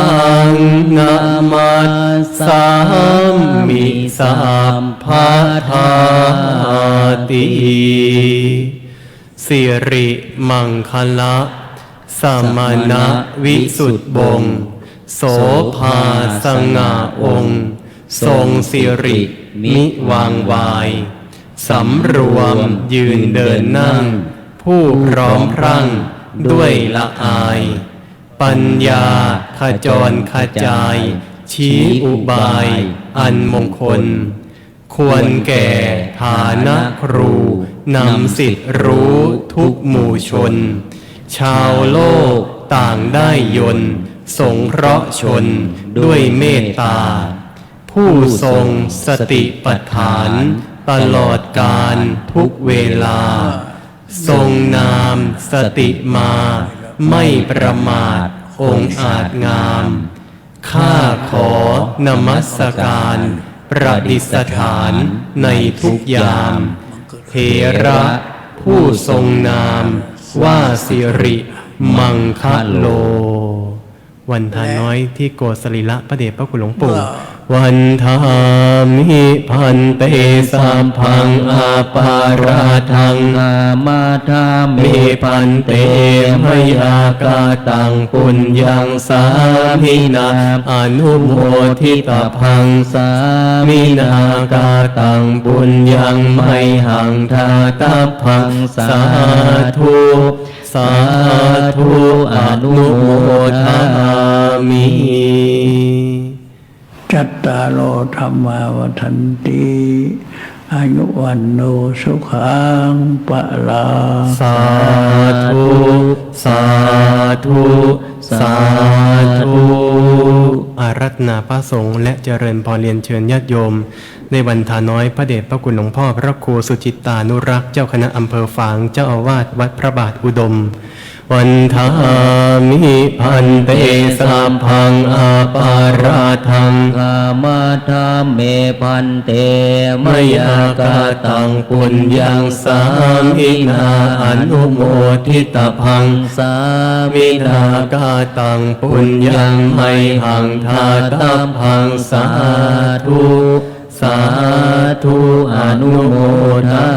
งนะมัสสามิสัพพะทาติสิริมังคละสมณวิสุทธิบงศ์โสภาสง่าองค์ทรงสิริมิวางวายสำรวมยืนเดินนั่งผู้พร้อมพรั่งด้วยละอายปัญญาขจรขจายชี้อุบายอันมงคลควรแก่ฐานะครูนำสิทธิรู้ทุกหมู่ชนชาวโลกต่างได้ยนต์สงเคราะห์ชนด้วยเมตตาผู้ทรงสติปัฏฐานตลอดกาลทุกเวลา ทรงนามสติมาไม่ประมาทองค์อาจงามข้าขอนมัสการประดิษฐานในทุกยามเถระผู้ทรงนามว่าสิริมังคะโล วันทาน้อยที่โกศลิละพระเดชพระคุณหลวงปู่วันทามิพันเตสามพังอาปาราทังอามาทามิพันเตมยากาตังปุญญังสามินาอนุโมทิตพังสามินากาตังปุญญังไมหังทาตพังสาธุสาธุอนุโมทามิจัตตารโอธรรมาวัฏันติอายุวันโนสุขังปะลา สาธุสาธุสาธุอารัธนาพระสงฆ์และเจริญพรเรียนเชิญญาติโยมในวันทาน้อยพระเดชพระคุณหลวงพ่อพระครูสุจิตตานุรักษ์เจ้าคณะอำเภอฝางเจ้าอาวาสวัดพระบาทอุดมวันทามิพันเตสามพังอาปาราทังอามาทาเมพันเตมยากาตังปุญญังสามินาอนุโมทิตพังสามินากาตังปุญญังไมหังทาตพังสาธุสาธุอนุโมทา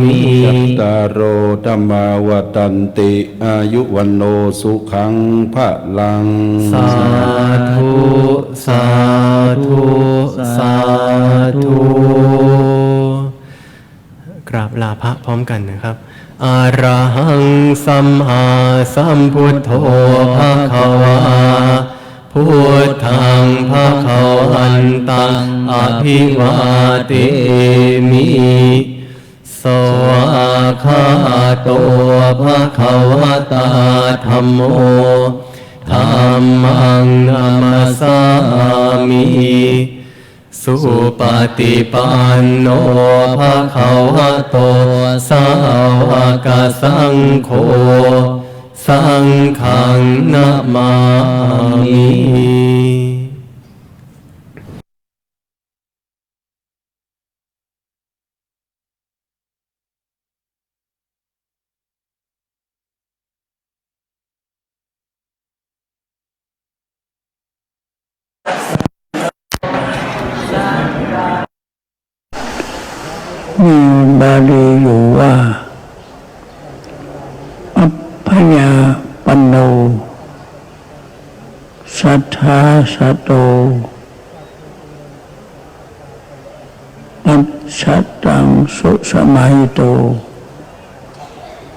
มิ จัตตารโอธรรมาวตันติอายุวันโนสุขังพะลัง สาธุสาธุสาธุกราบลาพระพร้อมกันนะครับอะระหังสัมมาสัมพุทโธภะคะวาพุทธังภะคะวันตังอภิวาเทมิสวากขาโตภะคะวะตาธัมโมธัมมังนัมสสามิสุปฏิปันโนภะคะวะโตสาวกสังโฆสังฆังนะมามิมีบาลีอยู่ว่าอัพพยาปันโนสัทธาสโตปัจฉัตตังสุสมัยโต